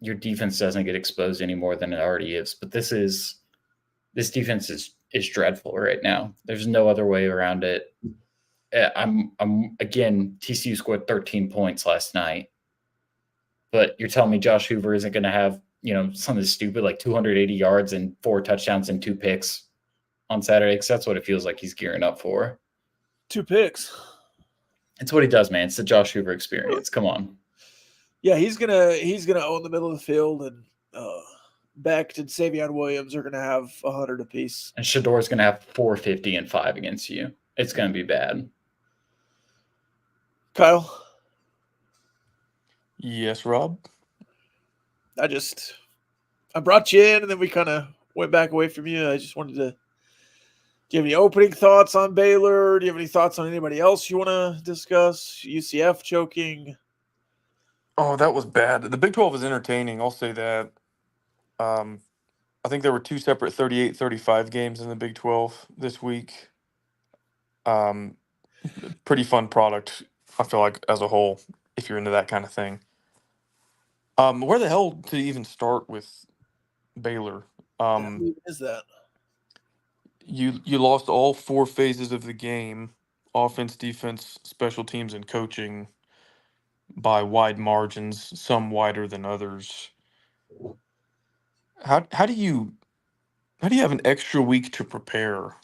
your defense doesn't get exposed any more than it already is. But this defense is dreadful right now. There's no other way around it. I'm again, TCU scored 13 points last night, but you're telling me Josh Hoover isn't going to have, something stupid like 280 yards and 4 touchdowns and 2 picks on Saturday? Because that's what it feels like he's gearing up for. 2 picks. It's what he does, man. It's the Josh Hoover experience. Come on. Yeah, he's gonna own the middle of the field, and Becht and Savion Williams are gonna have 100 apiece. And Shador's gonna have 450 and 5 against you. It's gonna be bad. Kyle? Yes, Rob? I brought you in, and then we kind of went back away from you. I just wanted to, do you have any opening thoughts on Baylor? Do you have any thoughts on anybody else you want to discuss? UCF choking? Oh, that was bad. The Big 12 is entertaining. I'll say that. I think there were 2 separate 38-35 games in the Big 12 this week. Pretty fun product, I feel like, as a whole, if you're into that kind of thing. Where the hell to even start with Baylor? Who is that? You lost all 4 phases of the game: offense, defense, special teams, and coaching, by wide margins, some wider than others. How do you have an extra week to prepare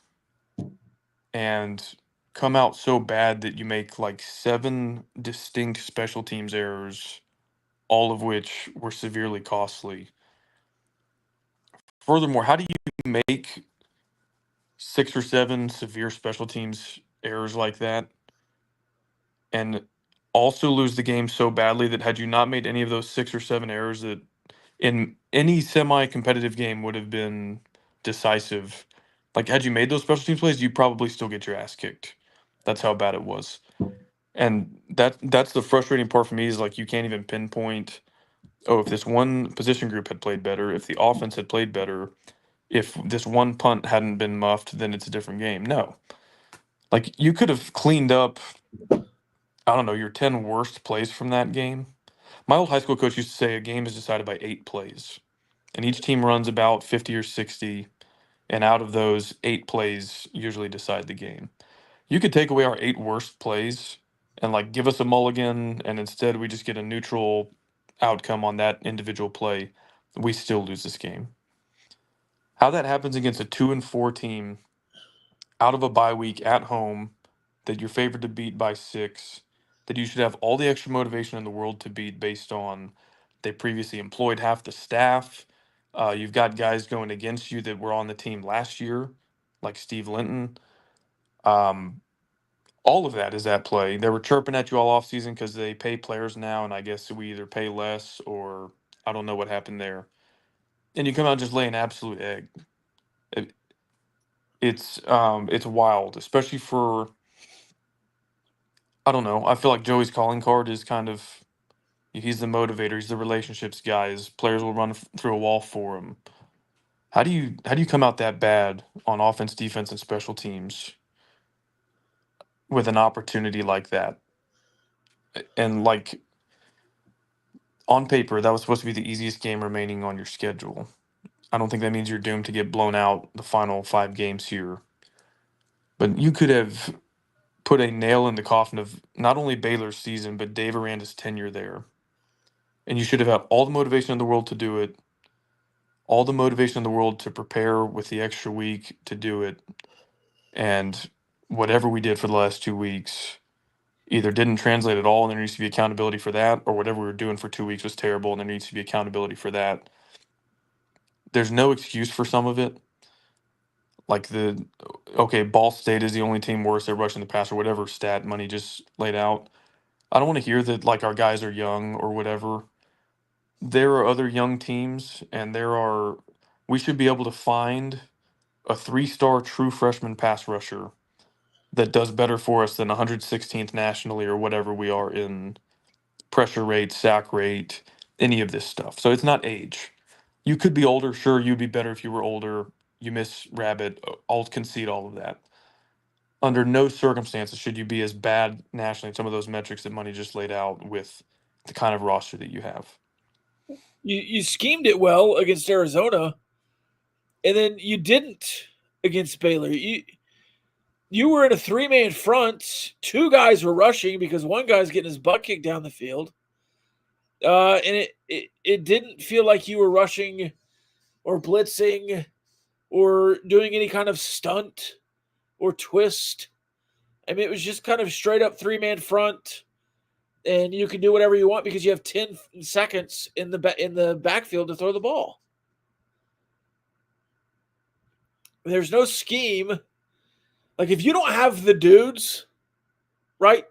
and come out so bad that you make like 7 distinct special teams errors, all of which were severely costly? Furthermore, how do you make 6 or 7 severe special teams errors like that and also lose the game so badly that had you not made any of those 6 or 7 errors that in any semi-competitive game would have been decisive? Like, had you made those special teams plays, you'd probably still get your ass kicked. That's how bad it was. And that's the frustrating part for me, is like you can't even pinpoint, if this one position group had played better, if the offense had played better, if this one punt hadn't been muffed, then it's a different game. No. Like, you could have cleaned up, I don't know, your 10 worst plays from that game. My old high school coach used to say a game is decided by 8 plays. And each team runs about 50 or 60. And out of those, 8 plays usually decide the game. You could take away our 8 worst plays and like give us a mulligan, and instead we just get a neutral outcome on that individual play. We still lose this game. How that happens against a 2-4 team out of a bye week at home that you're favored to beat by 6, that you should have all the extra motivation in the world to beat based on They previously employed half the staff. You've got guys going against you that were on the team last year, like Steve Linton. Um, all of that is at play. They were chirping at you all offseason because they pay players now, and I guess we either pay less or I don't know what happened there. And you come out and just lay an absolute egg. It, it's wild, especially for, I don't know. I feel like Joey's calling card is kind of, he's the motivator. He's the relationships guy. His players will run through a wall for him. How do you come out that bad on offense, defense, and special teams with an opportunity like that? And like on paper, that was supposed to be the easiest game remaining on your schedule. I don't think that means you're doomed to get blown out the final 5 games here. But you could have put a nail in the coffin of not only Baylor's season, but Dave Aranda's tenure there. And you should have had all the motivation in the world to do it, all the motivation in the world to prepare with the extra week to do it. And whatever we did for the last 2 weeks either didn't translate at all and there needs to be accountability for that, or whatever we were doing for 2 weeks was terrible and there needs to be accountability for that. There's no excuse for some of it. Like Ball State is the only team worse at rushing the passer, whatever stat Money just laid out. I don't want to hear that like our guys are young or whatever. There are other young teams, and we should be able to find a 3-star true freshman pass rusher that does better for us than 116th nationally or whatever we are in pressure rate, sack rate, any of this stuff. So it's not age. You could be older, sure, you'd be better if you were older. You miss Rabbit, I'll concede all of that. Under no circumstances should you be as bad nationally in some of those metrics that Money just laid out with the kind of roster that you have. You schemed it well against Arizona, and then you didn't against Baylor. You were in a 3-man front. 2 guys were rushing because one guy's getting his butt kicked down the field. And it didn't feel like you were rushing or blitzing or doing any kind of stunt or twist. I mean, it was just kind of straight up 3-man front, and you can do whatever you want because you have 10 seconds in the backfield to throw the ball. There's no scheme. Like, if you don't have the dudes, right,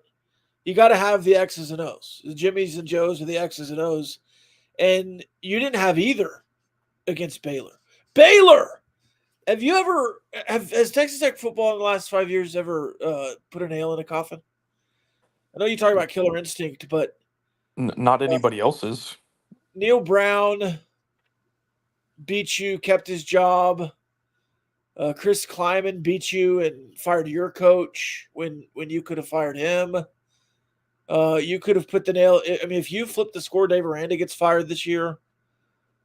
you got to have the X's and O's. The Jimmies and Joes are the X's and O's. And you didn't have either against Baylor. Baylor! Has Texas Tech football in the last 5 years ever put a nail in a coffin? I know you talk about killer instinct, but Not anybody else's. Neil Brown beat you, kept his job. Chris Kleiman beat you and fired your coach when you could have fired him. You could have put the nail. I mean, if you flip the score, Dave Aranda gets fired this year.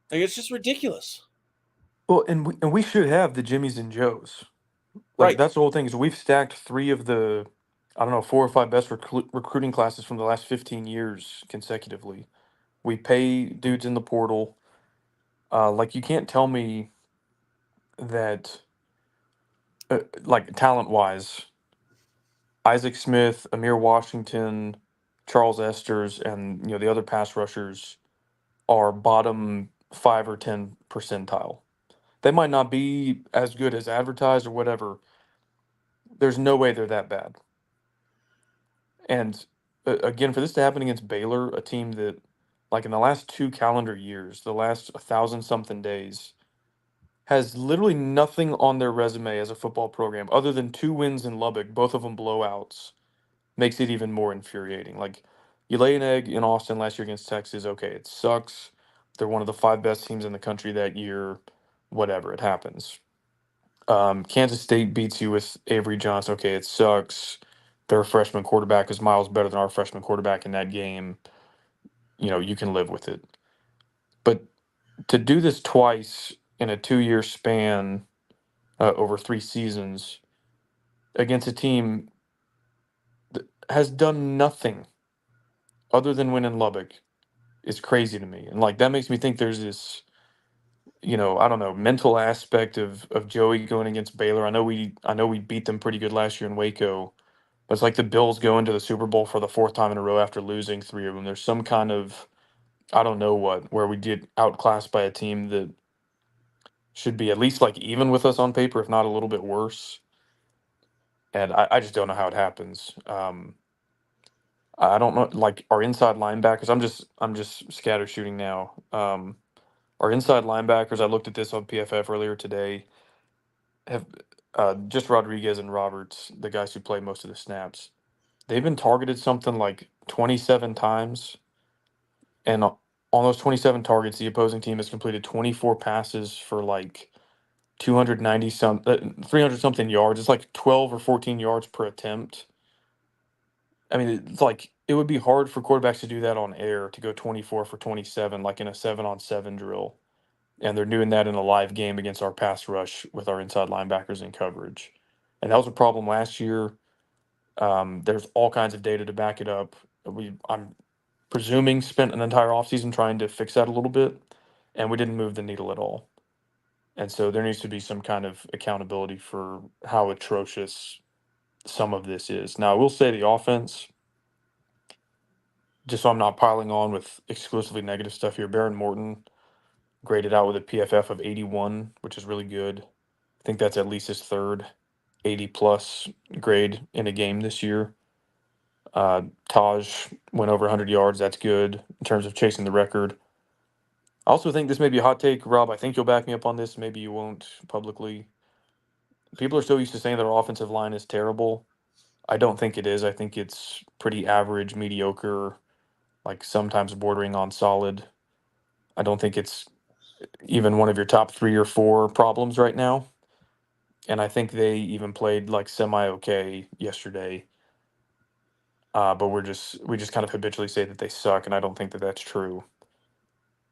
Like, it's just ridiculous. Well, and we should have the Jimmies and Joes. Like, Right. that's the whole thing. Is we've stacked 3 of the, I don't know, 4 or 5 best recruiting classes from the last 15 years consecutively. We pay dudes in the portal. Like, you can't tell me that, like, talent-wise, Isaac Smith, Amir Washington, Charles Esters, and the other pass rushers are bottom 5 or 10 percentile. They might not be as good as advertised or whatever. There's no way they're that bad. And again, for this to happen against Baylor, a team that, like in the last 2 calendar years, the last 1,000-something days, has literally nothing on their resume as a football program other than 2 wins in Lubbock, both of them blowouts, makes it even more infuriating. Like, you lay an egg in Austin last year against Texas, okay, it sucks. They're one of the 5 best teams in the country that year. Whatever, it happens. Kansas State beats you with Avery Johnson. Okay, it sucks. Their freshman quarterback is miles better than our freshman quarterback in that game. You can live with it. But to do this twice in a 2-year span over 3 seasons against a team that has done nothing other than win in Lubbock is crazy to me. And like, that makes me think there's this, I don't know, mental aspect of Joey going against Baylor. I know we beat them pretty good last year in Waco, but it's like the Bills go into the Super Bowl for the 4th time in a row after losing 3 of them. There's some kind of I don't know where we get outclassed by a team that should be at least like even with us on paper, if not a little bit worse. And I just don't know how it happens. I don't know, like our inside linebackers. I'm just scatter shooting now. Our inside linebackers. I looked at this on PFF earlier today. Have just Rodriguez and Roberts, the guys who play most of the snaps. They've been targeted something like 27 times, and on those 27 targets, the opposing team has completed 24 passes for like 290 300 something yards. It's like 12 or 14 yards per attempt. I mean, it's like it would be hard for quarterbacks to do that on air, to go 24 for 27 like in a 7-on-7 drill. And they're doing that in a live game against our pass rush with our inside linebackers in coverage. And that was a problem last year. There's all kinds of data to back it up. I'm presuming spent an entire offseason trying to fix that a little bit, and we didn't move the needle at all. And so there needs to be some kind of accountability for how atrocious some of this is. Now, I will say the offense, just so I'm not piling on with exclusively negative stuff here, Baron Morton graded out with a PFF of 81, which is really good. I think that's at least his third 80-plus grade in a game this year. Taj went over 100 yards. That's good in terms of chasing the record. I also think this may be a hot take, Rob. I think you'll back me up on this. Maybe you won't publicly. People are so used to saying that our offensive line is terrible. I don't think it is. I think it's pretty average, mediocre, like sometimes bordering on solid. I don't think it's even one of your top 3 or 4 problems right now. And I think they even played like semi-okay yesterday. But we just kind of habitually say that they suck, and I don't think that that's true.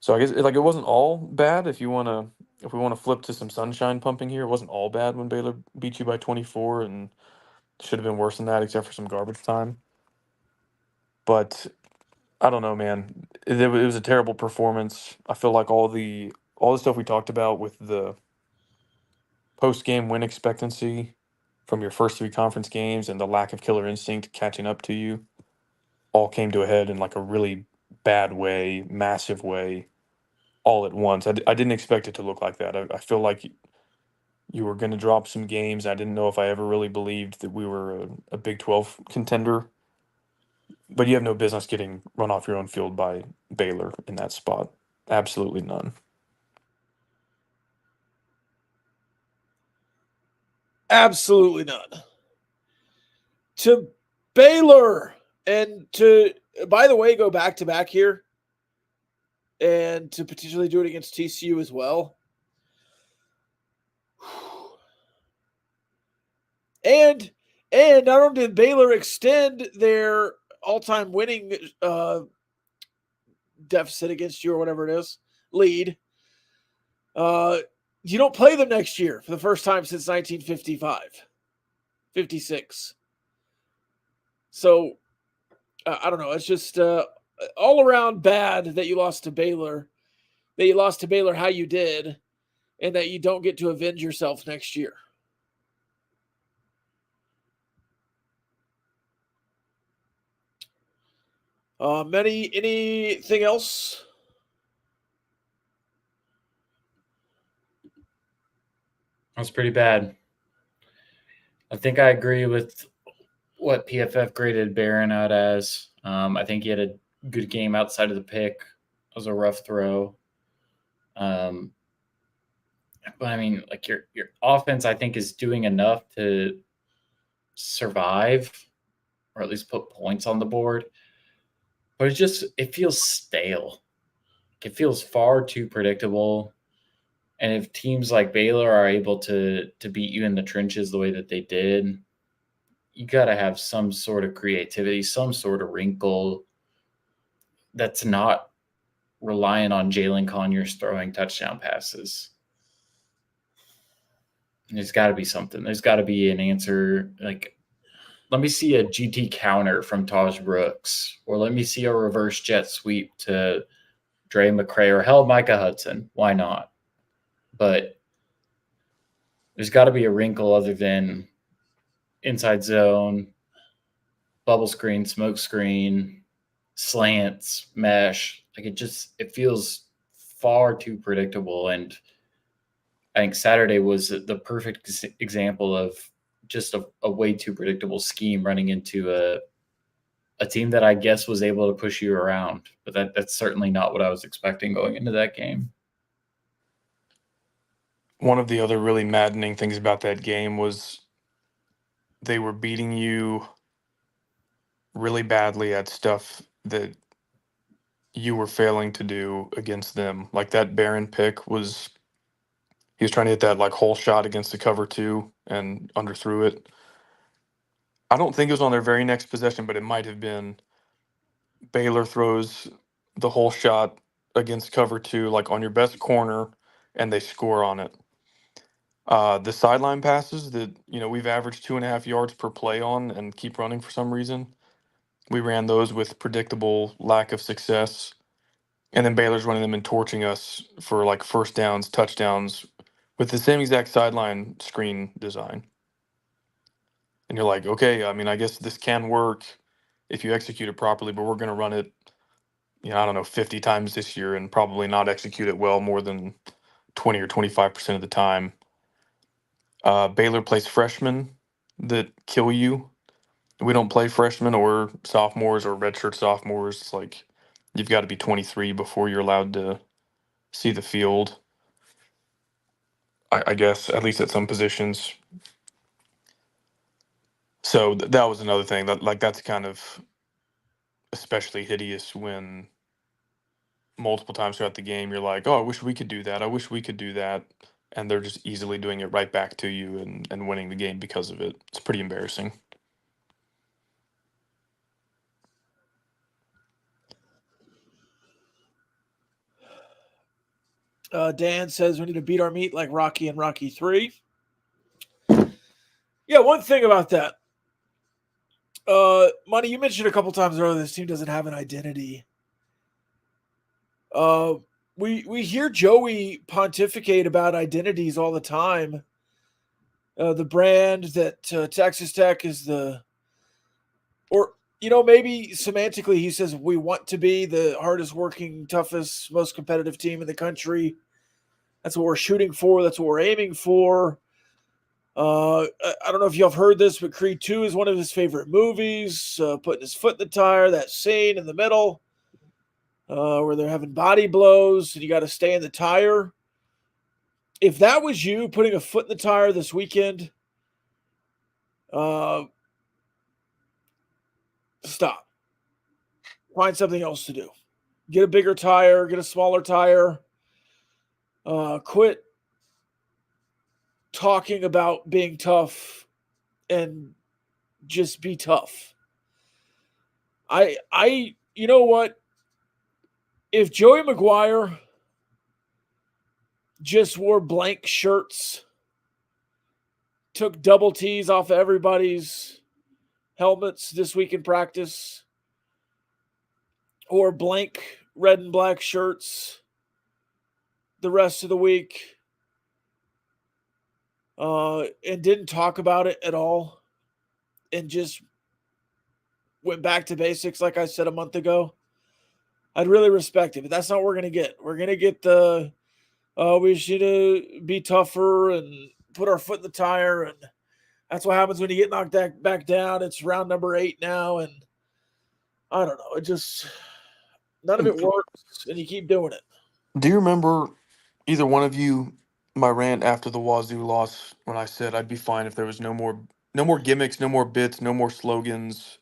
So I guess like it wasn't all bad. If we want to flip to some sunshine pumping here, it wasn't all bad when Baylor beat you by 24, and should have been worse than that, except for some garbage time. But I don't know, man. It was a terrible performance. I feel like all the stuff we talked about with the post game win expectancy from your first 3 conference games and the lack of killer instinct catching up to you all came to a head in like a really bad way, massive way, all at once. I didn't expect it to look like that. I feel like you were going to drop some games. I didn't know if I ever really believed that we were a Big 12 contender. But you have no business getting run off your own field by Baylor in that spot. Absolutely none. Absolutely none. To Baylor, and to, by the way, go back to back here and to potentially do it against TCU as well. And not only did Baylor extend their all-time winning deficit against you or whatever it is, lead, you don't play them next year for the first time since 1955, 56. So, I don't know. It's just all around bad that you lost to Baylor, how you did, and that you don't get to avenge yourself next year. Anything else? That's pretty bad. I think I agree with what PFF graded Barron out as. I think he had a good game outside of the pick. It was a rough throw. But I mean, like your offense, I think, is doing enough to survive, or at least put points on the board. But it feels stale. It feels far too predictable. And if teams like Baylor are able to beat you in the trenches the way that they did, you got to have some sort of creativity, some sort of wrinkle that's not relying on Jalen Conyers throwing touchdown passes. There's got to be something. There's got to be an answer. Like, let me see a GT counter from Taj Brooks, or let me see a reverse jet sweep to Dre McCray, or hell, Micah Hudson. Why not? But there's got to be a wrinkle other than inside zone, bubble screen, smoke screen, slants, mesh, Like it feels far too predictable. And I think Saturday was the perfect example of just a way too predictable scheme running into a team that I guess was able to push you around. But that's certainly not what I was expecting going into that game. One of the other really maddening things about that game was they were beating you really badly at stuff that you were failing to do against them. Like that Barron pick he was trying to hit that like hole shot against the cover two and underthrew it. I don't think it was on their very next possession, but it might have been. Baylor throws the hole shot against cover two, like on your best corner, and they score on it. The sideline passes that we've averaged 2.5 yards per play on and keep running for some reason. We ran those with predictable lack of success, and then Baylor's running them and torching us for like first downs, touchdowns, with the same exact sideline screen design. And you're like, okay, I mean, I guess this can work if you execute it properly, but we're going to run it, I don't know, 50 times this year and probably not execute it well more than 20 or 25% of the time. Baylor plays freshmen that kill you. We don't play freshmen or sophomores or redshirt sophomores. It's like you've got to be 23 before you're allowed to see the field. I guess, at least at some positions. So that was another thing that's kind of especially hideous when multiple times throughout the game you're like, oh, I wish we could do that. I wish we could do that. And they're just easily doing it right back to you and winning the game because of it. It's pretty embarrassing. Dan says we need to beat our meat like Rocky and Rocky 3. Yeah, one thing about that. Money, you mentioned a couple times earlier this team doesn't have an identity. We hear Joey pontificate about identities all the time. The brand that Texas Tech is maybe semantically he says we want to be the hardest working, toughest, most competitive team in the country. That's what we're shooting for. That's what we're aiming for. I don't know if y'all have heard this, but Creed 2 is one of his favorite movies. Putting his foot in the tire, that scene in the middle where they're having body blows and you got to stay in the tire. If that was you putting a foot in the tire this weekend, stop. Find something else to do. Get a bigger tire, get a smaller tire. Quit talking about being tough and just be tough. You know what? If Joey McGuire just wore blank shirts, took double T's off of everybody's helmets this week in practice, or blank red and black shirts the rest of the week, and didn't talk about it at all, and just went back to basics like I said a month ago, I'd really respect it. But that's not what we're going to get. We're going to get the we should be tougher and put our foot in the tire, and that's what happens when you get knocked back down. It's round number 8 now, and I don't know. It just none of it works, and you keep doing it. Do you remember either one of you my rant after the Wazoo loss when I said I'd be fine if there was no more gimmicks, no more bits, no more slogans?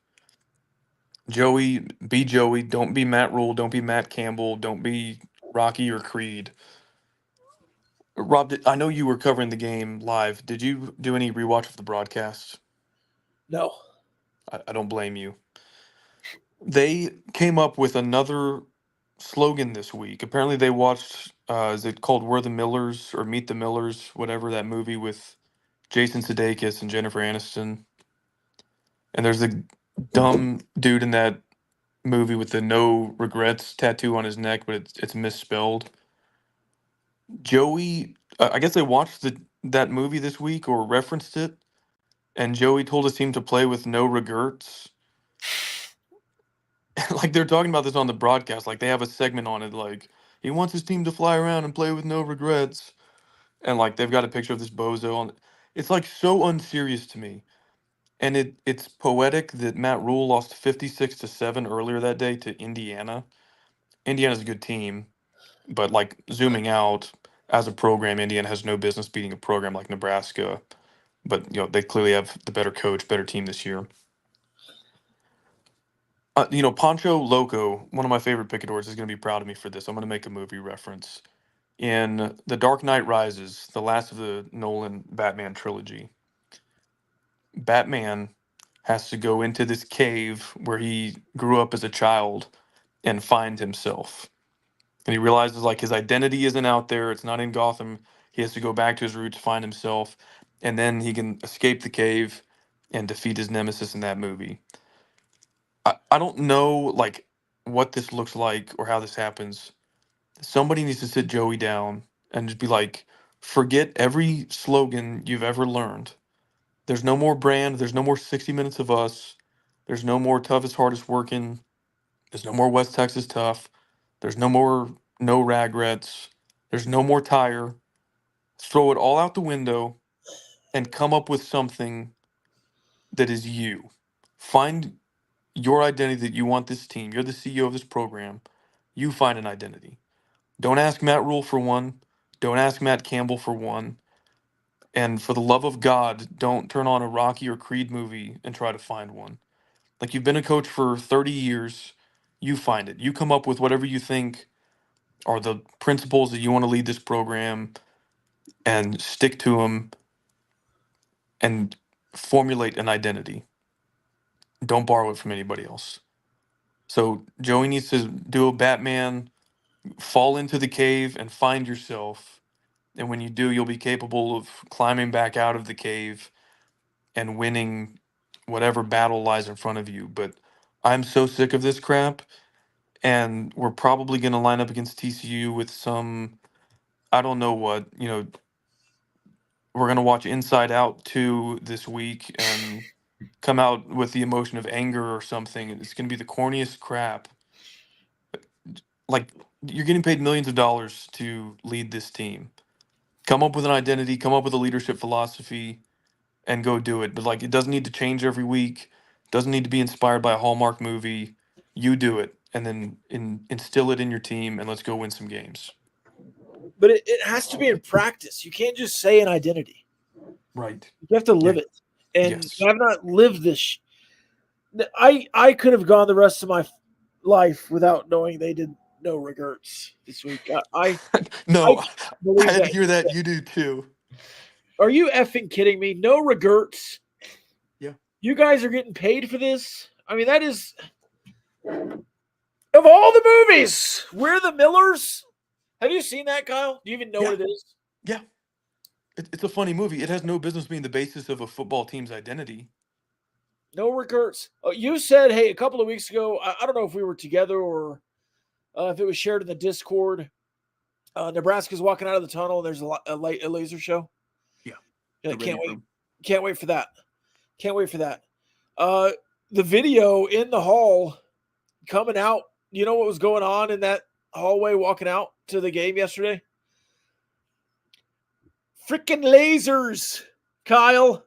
Joey, be Joey. Don't be Matt Rule. Don't be Matt Campbell. Don't be Rocky or Creed. Rob, I know you were covering the game live. Did you do any rewatch of the broadcast? No. I don't blame you. They came up with another slogan this week. Apparently, they watched. Is it called "We're the Millers" or "Meet the Millers"? Whatever, that movie with Jason Sudeikis and Jennifer Aniston. And there's a dumb dude in that movie with the no regrets tattoo on his neck, but it's misspelled. Joey, I guess they watched that movie this week or referenced it, and Joey told his team to play with no regrets. Like they're talking about this on the broadcast. Like they have a segment on it. Like he wants his team to fly around and play with no regrets. And like they've got a picture of this bozo on. It's like so unserious to me. And it's poetic that Matt Rule lost 56-7 earlier that day to Indiana. Indiana's a good team, but like zooming out as a program, Indiana has no business beating a program like Nebraska. But they clearly have the better coach, better team this year. Pancho Loco, one of my favorite picadors, is going to be proud of me for this. I'm going to make a movie reference. In The Dark Knight Rises, the last of the Nolan Batman trilogy, Batman has to go into this cave where he grew up as a child and find himself. And he realizes like his identity isn't out there, it's not in Gotham. He has to go back to his roots, find himself, and then he can escape the cave and defeat his nemesis in that movie. I don't know like what this looks like or how this happens. Somebody needs to sit Joey down and just be like, forget every slogan you've ever learned. There's no more brand. There's no more 60 minutes of us. There's no more toughest, hardest working. There's no more West Texas tough. There's no more no regrets. There's no more tire. Throw it all out the window and come up with something that is you. Find your identity that you want this team. You're the CEO of this program. You find an identity. Don't ask Matt Rule for one. Don't ask Matt Campbell for one. And for the love of God, don't turn on a Rocky or Creed movie and try to find one. Like you've been a coach for 30 years, you find it. You come up with whatever you think are the principles that you want to lead this program and stick to them and formulate an identity. Don't borrow it from anybody else. So Joey needs to do a Batman, fall into the cave and find yourself. And when you do, you'll be capable of climbing back out of the cave and winning whatever battle lies in front of you. But I'm so sick of this crap. And we're probably going to line up against TCU with some, I don't know what, we're going to watch Inside Out 2 this week and come out with the emotion of anger or something. It's going to be the corniest crap. Like, you're getting paid millions of dollars to lead this team. Come up with an identity, come up with a leadership philosophy, and go do it. But like, it doesn't need to change every week. Doesn't need to be inspired by a Hallmark movie. You do it, and then instill it in your team, and let's go win some games. But it has to be in practice. You can't just say an identity. Right. You have to live it. And Yes. I've not lived this. I could have gone the rest of my life without knowing they did no regrets this week. No, I I believe had to that. hear that. You do too. Are you effing kidding me? No regrets. Yeah. You guys are getting paid for this? I mean, that is of all the movies, We're the Millers. Have you seen that, Kyle? Do you even know what it is? Yeah. It's a funny movie. It has no business being the basis of a football team's identity. No regrets. You said, hey, a couple of weeks ago, I don't know if we were together or if it was shared in the Discord. Nebraska's walking out of the tunnel and there's a laser show. Yeah. Yeah, can't wait. Can't wait for that. Can't wait for that. The video in the hall coming out. You know what was going on in that hallway walking out to the game yesterday? Freaking lasers, Kyle.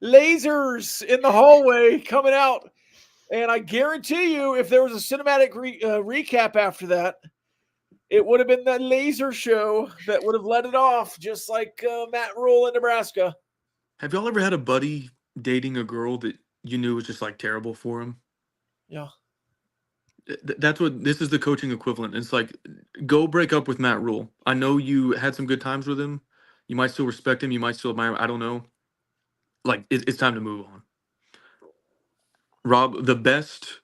Lasers in the hallway coming out. And I guarantee you, if there was a cinematic recap after that, it would have been that laser show that would have let it off, just like Matt Rule in Nebraska. Have y'all ever had a buddy dating a girl that you knew was just like terrible for him? Yeah. That's what this is, the coaching equivalent. It's like, go break up with Matt Rule. I know you had some good times with him. You might still respect him. You might still admire him. I don't know. Like, it's time to move on. Rob, the best,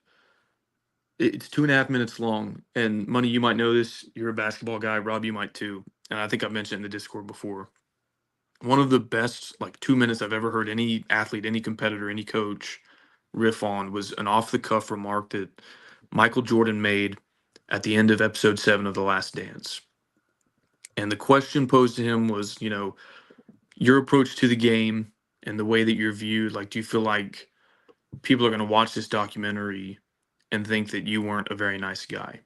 it's 2.5 minutes long. And Money, you might know this. You're a basketball guy. Rob, you might too. And I think I've mentioned it in the Discord before. One of the best, like, 2 minutes I've ever heard any athlete, any competitor, any coach riff on was an off the cuff remark that Michael Jordan made at the end of episode 7 of The Last Dance. And the question posed to him was, your approach to the game and the way that you're viewed. Like, do you feel like people are going to watch this documentary and think that you weren't a very nice guy.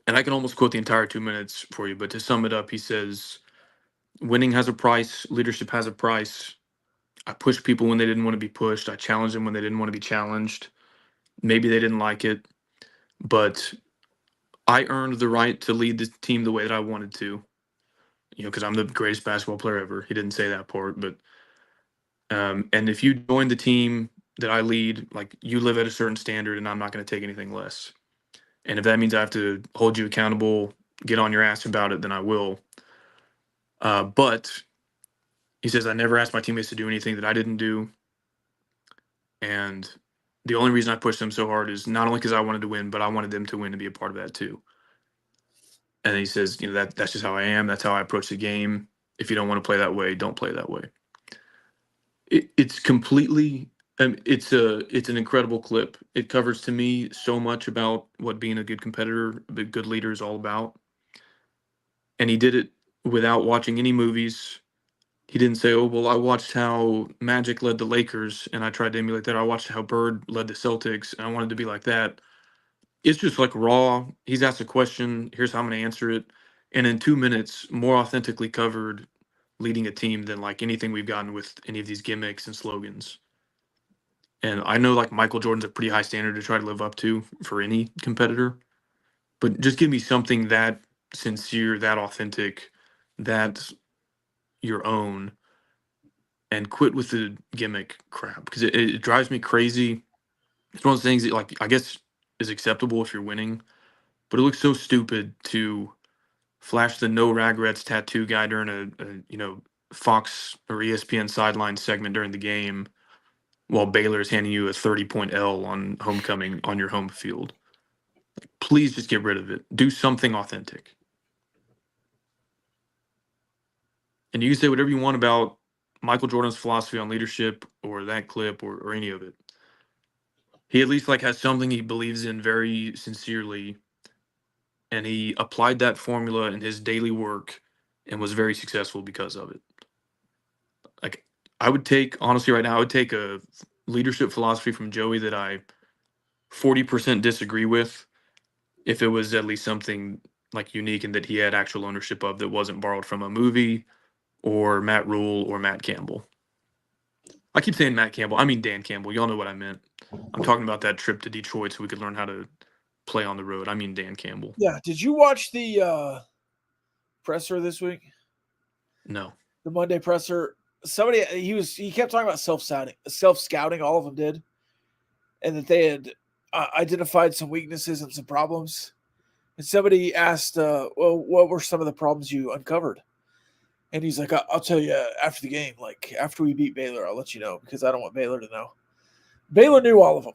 And I can almost quote the entire 2 minutes for you, but to sum it up, he says, winning has a price, leadership has a price. I pushed people when they didn't want to be pushed. I challenged them when they didn't want to be challenged. Maybe they didn't like it, but I earned the right to lead the team the way that I wanted to, because I'm the greatest basketball player ever. He didn't say that part, but and if you join the team that I lead, like, you live at a certain standard, and I'm not going to take anything less. And if that means I have to hold you accountable, get on your ass about it, then I will. But he says, I never asked my teammates to do anything that I didn't do. And the only reason I pushed them so hard is not only because I wanted to win, but I wanted them to win and be a part of that too. And he says, that's just how I am. That's how I approach the game. If you don't want to play that way, don't play that way. It's completely, it's an incredible clip. It covers to me so much about what being a good competitor, a good leader is all about. And he did it without watching any movies. He didn't say, oh, well, I watched how Magic led the Lakers and I tried to emulate that. I watched how Bird led the Celtics and I wanted to be like that. It's just like raw. He's asked a question. Here's how I'm going to answer it. And in 2 minutes, more authentically covered leading a team than like anything we've gotten with any of these gimmicks and slogans. And I know like Michael Jordan's a pretty high standard to try to live up to for any competitor. But just give me something that sincere, that authentic, that your own, and quit with the gimmick crap, because it drives me crazy. It's one of those things that, like, I guess is acceptable if you're winning, but it looks so stupid to flash the no regrets tattoo guy during a Fox or ESPN sideline segment during the game while Baylor is handing you a 30-point L on homecoming on your home field. Please just get rid of it. Do something authentic. And you can say whatever you want about Michael Jordan's philosophy on leadership or that clip or any of it. He at least like has something he believes in very sincerely, and he applied that formula in his daily work and was very successful because of it. Like, I would take, honestly, right now, I would take a leadership philosophy from Joey that I 40% disagree with if it was at least something like unique and that he had actual ownership of, that wasn't borrowed from a movie or Matt Rule or Matt Campbell. I keep saying Matt Campbell. I mean Dan Campbell. Y'all know what I meant. I'm talking about that trip to Detroit so we could learn how to play on the road. I mean Dan Campbell. Yeah. Did you watch the presser this week? No. The Monday presser. Somebody he kept talking about self-scouting. All of them did, and that they had identified some weaknesses and some problems. And somebody asked, "Well, what were some of the problems you uncovered?" And he's like, "I'll tell you after the game. Like after we beat Baylor, I'll let you know because I don't want Baylor to know." Baylor knew all of them,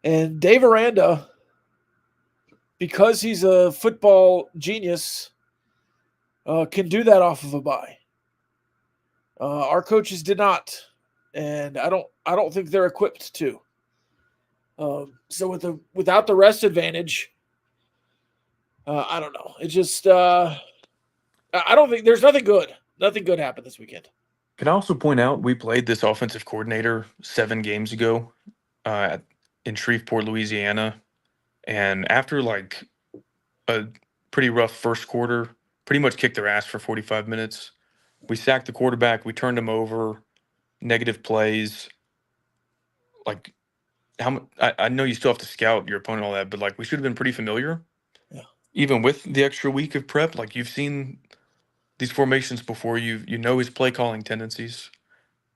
and Dave Aranda, because he's a football genius, can do that off of a bye. Our coaches did not, and I don't think they're equipped to. So without the rest advantage, I don't know. It just I don't think there's nothing good. Nothing good happened this weekend. Can I also point out we played this offensive coordinator 7 games ago in Shreveport, Louisiana, and after like a pretty rough first quarter, pretty much kicked their ass for 45 minutes. We sacked the quarterback. We turned him over. Negative plays. Like, I know you still have to scout your opponent, all that, but like we should have been pretty familiar. Yeah. Even with the extra week of prep, like you've seen these formations before. You know his play calling tendencies.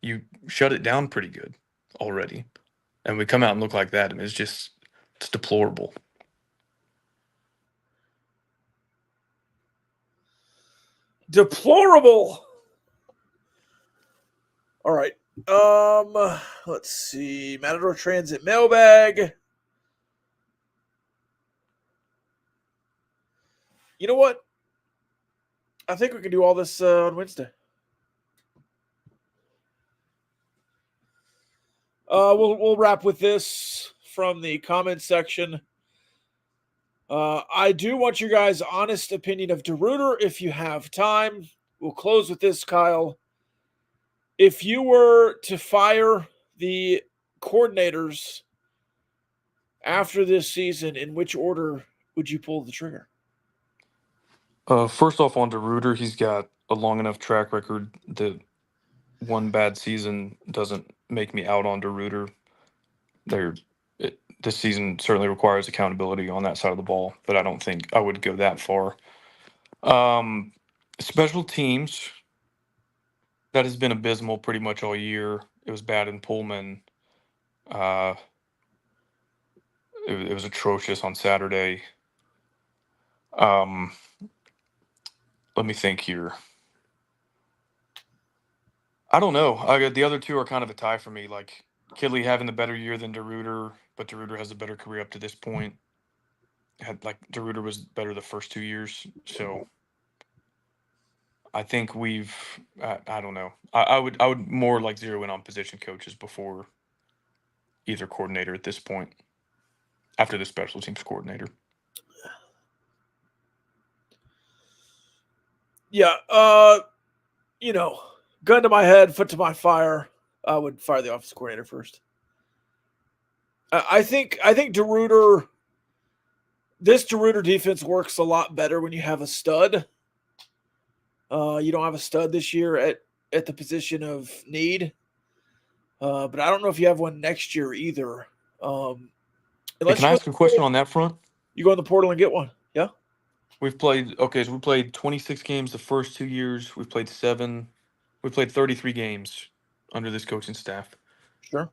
You shut it down pretty good already, and we come out and look like that, and it's deplorable. Deplorable. All right. Let's see. Matador Transit Mailbag. You know what? I think we can do all this on Wednesday. We'll wrap with this from the comments section. I do want your guys' honest opinion of DeRuyter if you have time. We'll close with this, Kyle. If you were to fire the coordinators after this season, in which order would you pull the trigger? First off, on DeRuyter, he's got a long enough track record that one bad season doesn't make me out on DeRuyter. This season certainly requires accountability on that side of the ball, but I don't think I would go that far. Special teams, that has been abysmal pretty much all year. It was bad in Pullman. It was atrocious on Saturday. Let me think here. I don't know. The other two are kind of a tie for me. Like Kidley having the better year than DeRuyter, but DeRuyter has a better career up to this point. DeRuyter was better the first 2 years, so I think we've. I don't know. I would more like zero in on position coaches before either coordinator at this point. After the special teams coordinator. Yeah, gun to my head, foot to my fire. I would fire the offensive coordinator first. I think DeRuyter. This DeRuyter defense works a lot better when you have a stud. You don't have a stud this year at the position of need, but I don't know if you have one next year either. Hey, can I ask a question on that front? You go in the portal and get one. Yeah. We played 26 games the first 2 years. We've played 7. We played 33 games under this coaching staff. Sure.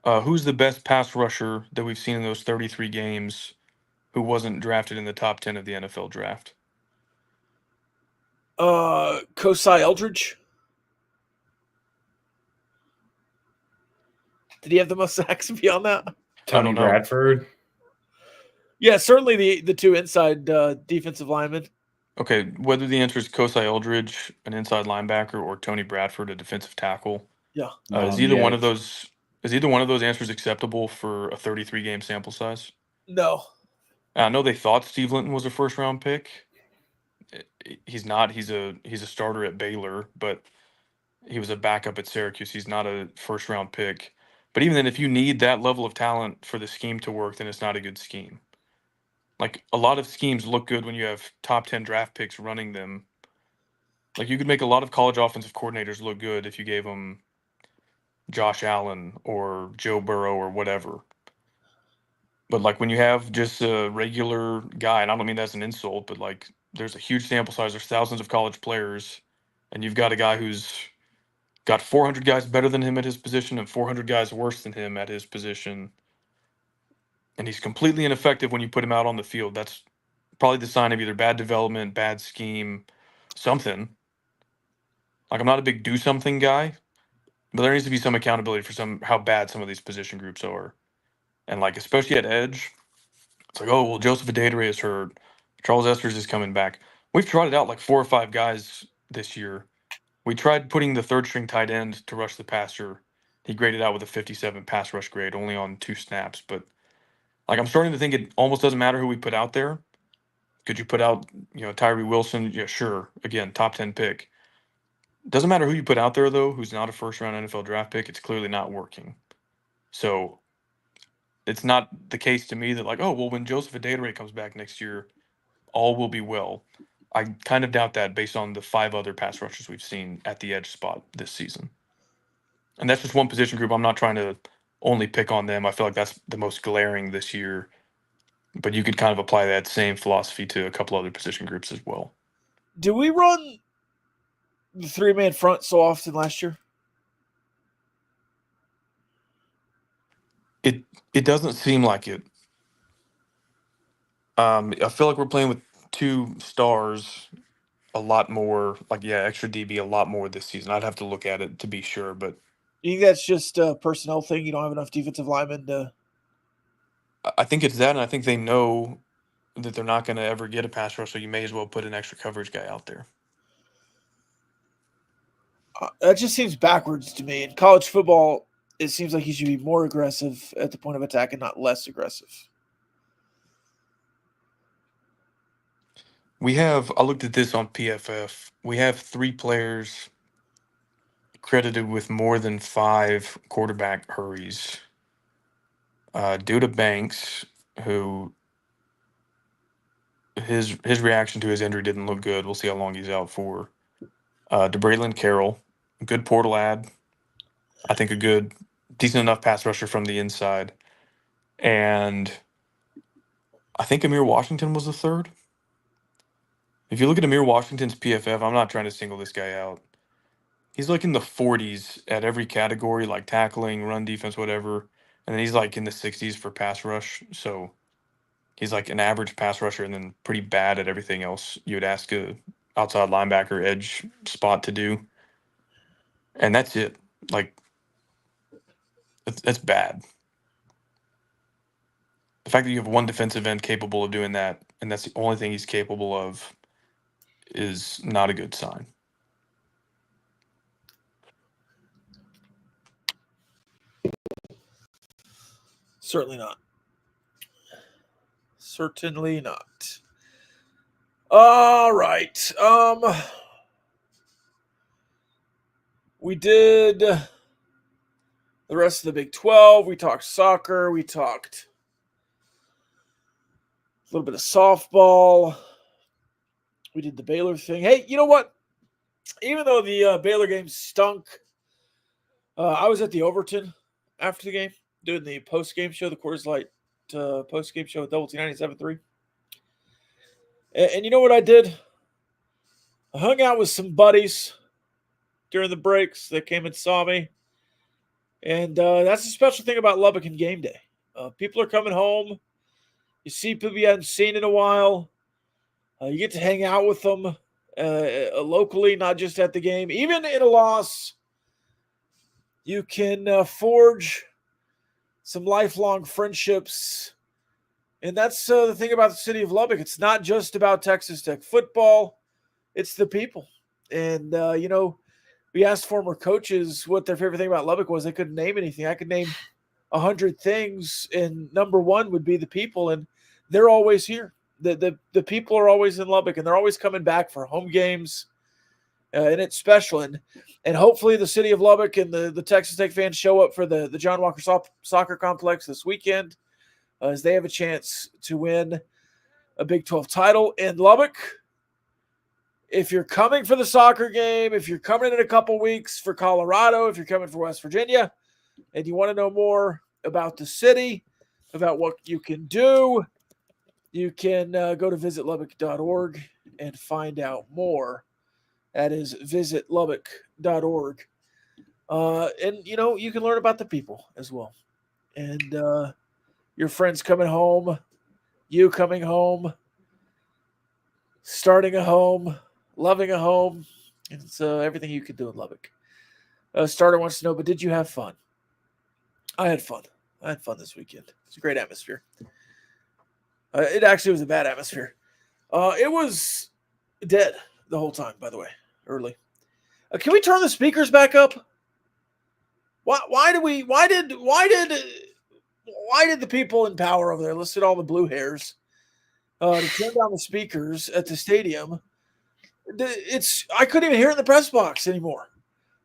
Who's the best pass rusher that we've seen in those 33 games who wasn't drafted in the top 10 of the NFL draft? Kosai Eldridge. Did he have the most sacks beyond that? Tony Bradford. Yeah, certainly the two inside defensive linemen. Okay, whether the answer is Kosai Eldridge, an inside linebacker, or Tony Bradford, a defensive tackle. Yeah. Is either one of those answers acceptable for a 33 game sample size? No. I know they thought Steve Linton was a first round pick. He's not. He's a starter at Baylor, but he was a backup at Syracuse. He's not a first round pick. But even then, if you need that level of talent for the scheme to work, then it's not a good scheme. Like, a lot of schemes look good when you have top 10 draft picks running them. Like, you could make a lot of college offensive coordinators look good if you gave them Josh Allen or Joe Burrow or whatever. But, like, when you have just a regular guy, and I don't mean that's an insult, but, like, there's a huge sample size. There's thousands of college players, and you've got a guy who's got 400 guys better than him at his position and 400 guys worse than him at his position, and he's completely ineffective when you put him out on the field. That's probably the sign of either bad development, bad scheme, something. Like, I'm not a big do something guy, but there needs to be some accountability for how bad some of these position groups are. And, like, especially at edge, it's like, oh, well, Joseph Adedire is hurt. Charles Esters is coming back. We've trotted out like 4 or 5 guys this year. We tried putting the third string tight end to rush the passer. He graded out with a 57 pass rush grade, only on 2 snaps. But, like, I'm starting to think it almost doesn't matter who we put out there. Could you put out, Tyree Wilson? Yeah, sure. Again, top 10 pick. Doesn't matter who you put out there, though, who's not a first-round NFL draft pick. It's clearly not working. So it's not the case to me that, like, oh, well, when Joseph Adedire comes back next year, all will be well. I kind of doubt that based on the 5 other pass rushers we've seen at the edge spot this season. And that's just one position group. I'm not trying to only pick on them. I feel like that's the most glaring this year. But you could kind of apply that same philosophy to a couple other position groups as well. Do we run the 3-man front so often last year? It doesn't seem like it. I feel like we're playing with 2 stars a lot more, extra DB a lot more this season. I'd have to look at it to be sure, but You think that's just a personnel thing? You don't have enough defensive linemen to... I think it's that, and I think they know that they're not going to ever get a pass rush, so you may as well put an extra coverage guy out there. That just seems backwards to me. In college football, it seems like he should be more aggressive at the point of attack and not less aggressive. I looked at this on PFF. We have 3 players credited with more than 5 quarterback hurries. due to Banks, who his reaction to his injury didn't look good. We'll see how long he's out for. DeBraylon Carroll, good portal ad. I think a good, decent enough pass rusher from the inside. And I think Amir Washington was the third. If you look at Amir Washington's PFF, I'm not trying to single this guy out. He's like in the 40s at every category, like tackling, run defense, whatever. And then he's like in the 60s for pass rush. So he's like an average pass rusher and then pretty bad at everything else you would ask a outside linebacker edge spot to do. And that's it. Like, that's bad. The fact that you have one defensive end capable of doing that, and that's the only thing he's capable of, is not a good sign. Certainly not. Certainly not. All right. We did the rest of the Big 12. We talked soccer. We talked a little bit of softball. We did the Baylor thing. Hey, you know what? Even though the Baylor game stunk, I was at the Overton after the game doing the post-game show, the Coors Light post-game show with Double T 97.3. And you know what I did? I hung out with some buddies during the breaks. They came and saw me. And that's a special thing about Lubbock and game day. People are coming home. You see people you haven't seen in a while. You get to hang out with them locally, not just at the game. Even in a loss, you can forge some lifelong friendships. And that's the thing about the city of Lubbock. It's not just about Texas Tech football. It's the people. And, we asked former coaches what their favorite thing about Lubbock was. They couldn't name anything. I could name 100 things, and number one would be the people, and they're always here. The people are always in Lubbock, and they're always coming back for home games, and it's special. And hopefully the city of Lubbock and the Texas Tech fans show up for the John Walker Soccer Complex this weekend as they have a chance to win a Big 12 title in Lubbock. If you're coming for the soccer game, if you're coming in a couple weeks for Colorado, if you're coming for West Virginia, and you want to know more about the city, about what you can do, you can go to visitlubbock.org and find out more. That is visitlubbock.org. And, you can learn about the people as well. And your friends coming home, you coming home, starting a home, loving a home. It's everything you can do in Lubbock. Starter wants to know, but did you have fun? I had fun. I had fun this weekend. It's a great atmosphere. It actually was a bad atmosphere. It was dead the whole time, by the way, early. Can we turn the speakers back up? Why did the people in power over there listed all the blue hairs to turn down the speakers at the stadium? I couldn't even hear it in the press box anymore.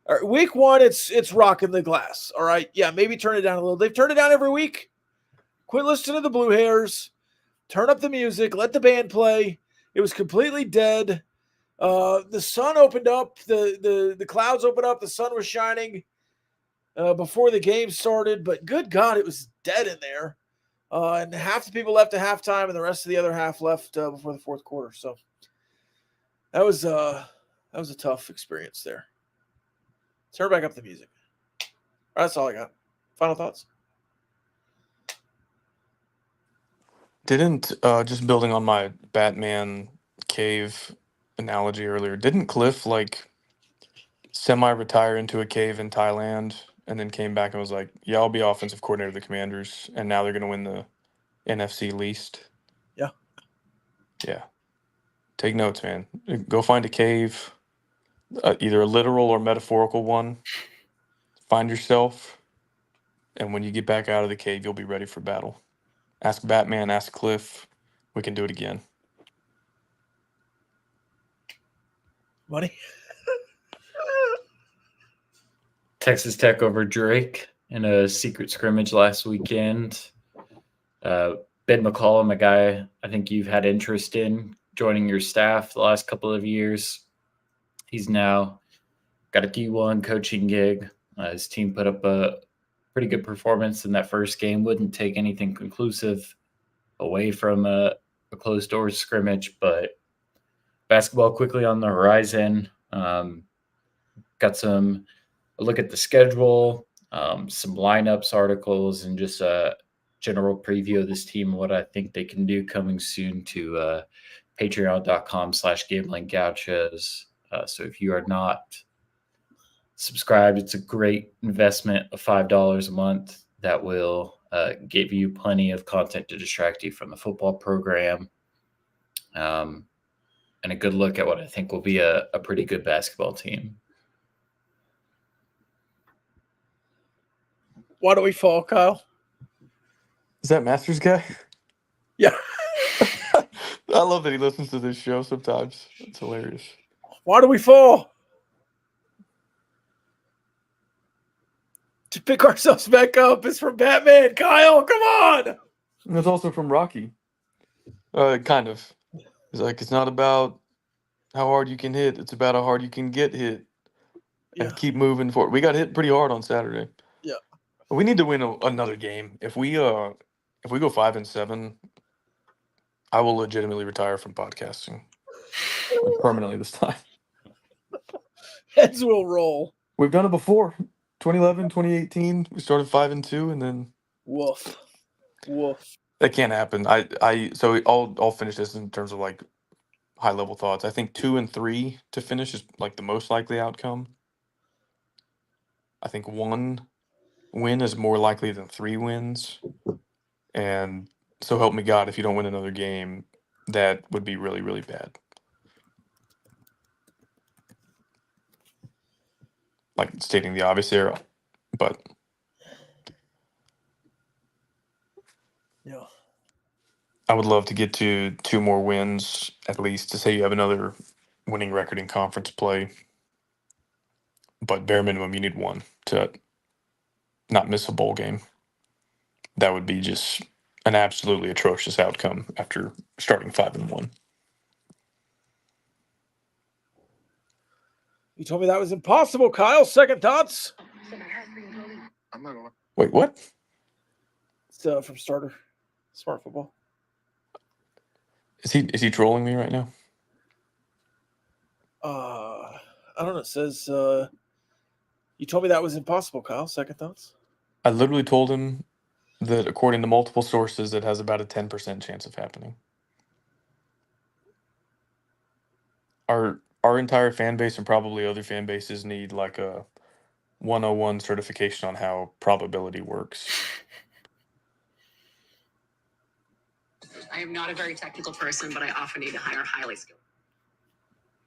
All right, week one, it's rocking the glass. All right, yeah, maybe turn it down a little. They've turned it down every week. Quit listening to the blue hairs. Turn up the music. Let the band play. It was completely dead. The sun opened up. The clouds opened up. The sun was shining before the game started. But good God, it was dead in there. And half the people left at halftime, and the rest of the other half left before the fourth quarter. So that was a tough experience there. Turn back up the music. All right, that's all I got. Final thoughts? Didn't, just building on my Batman cave analogy earlier, didn't Cliff, semi-retire into a cave in Thailand and then came back and was like, yeah, I'll be offensive coordinator of the Commanders, and now they're going to win the NFC least? Yeah. Yeah. Take notes, man. Go find a cave, either a literal or metaphorical one. Find yourself, and when you get back out of the cave, you'll be ready for battle. Ask Batman, ask Cliff. We can do it again. Money? Texas Tech over Drake in a secret scrimmage last weekend. Ben McCollum, a guy I think you've had interest in joining your staff the last couple of years. He's now got a D1 coaching gig. His team put up a pretty good performance in that first game. Wouldn't take anything conclusive away from a closed doors scrimmage, but basketball quickly on the horizon. Got a look at the schedule, some lineups articles, and just a general preview of this team and what I think they can do coming soon to patreon.com/Gamblin Gauchos. So if you are not subscribed, it's a great investment of $5 a month that will give you plenty of content to distract you from the football program, and a good look at what I think will be a pretty good basketball team. Why do we fall, Kyle? Is that Masters guy? Yeah. I love that he listens to this show sometimes. It's hilarious. Why do we fall? To pick ourselves back up is from Batman. Kyle, come on. And it's also from Rocky. Kind of. It's like, it's not about how hard you can hit. It's about how hard you can get hit. Yeah. And keep moving forward. We got hit pretty hard on Saturday. Yeah. We need to win another game. If we go 5-7, I will legitimately retire from podcasting. Like, permanently this time. Heads will roll. We've done it before. 2011, 2018, we started 5-2, and then Woof. that can't happen. So I'll finish this in terms of like high level thoughts. I think 2-3 to finish is like the most likely outcome. I think 1 win is more likely than 3 wins. And so help me God, if you don't win another game, that would be really, really bad. Like stating the obvious here, but Yeah. I would love to get to 2 more wins at least to say you have another winning record in conference play. But bare minimum, you need 1 to not miss a bowl game. That would be just an absolutely atrocious outcome after starting 5-1. You told me that was impossible, Kyle. Second thoughts? Wait, what? It's from Starter. Smart Football. Is he trolling me right now? I don't know. It says you told me that was impossible, Kyle. Second thoughts? I literally told him that according to multiple sources, it has about a 10% chance of happening. Our entire fan base and probably other fan bases need like a 101 certification on how probability works. I am not a very technical person, but I often need to hire highly skilled.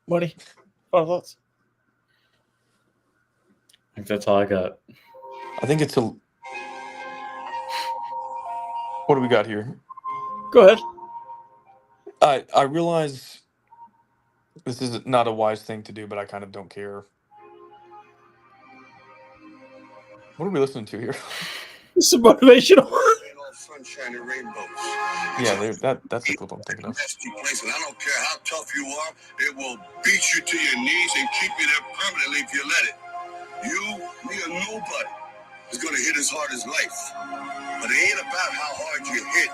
Money? Final thoughts? I think that's all I got. I think it's a... What do we got here? Go ahead. I realize this is not a wise thing to do, but I kind of don't care. What are we listening to here? This is motivational. Sunshine and rainbows. Yeah, that's the clip I'm thinking of. Nasty place, and I don't care how tough you are, it will beat you to your knees and keep you there permanently if you let it. You, me, or nobody is going to hit as hard as life. But it ain't about how hard you hit.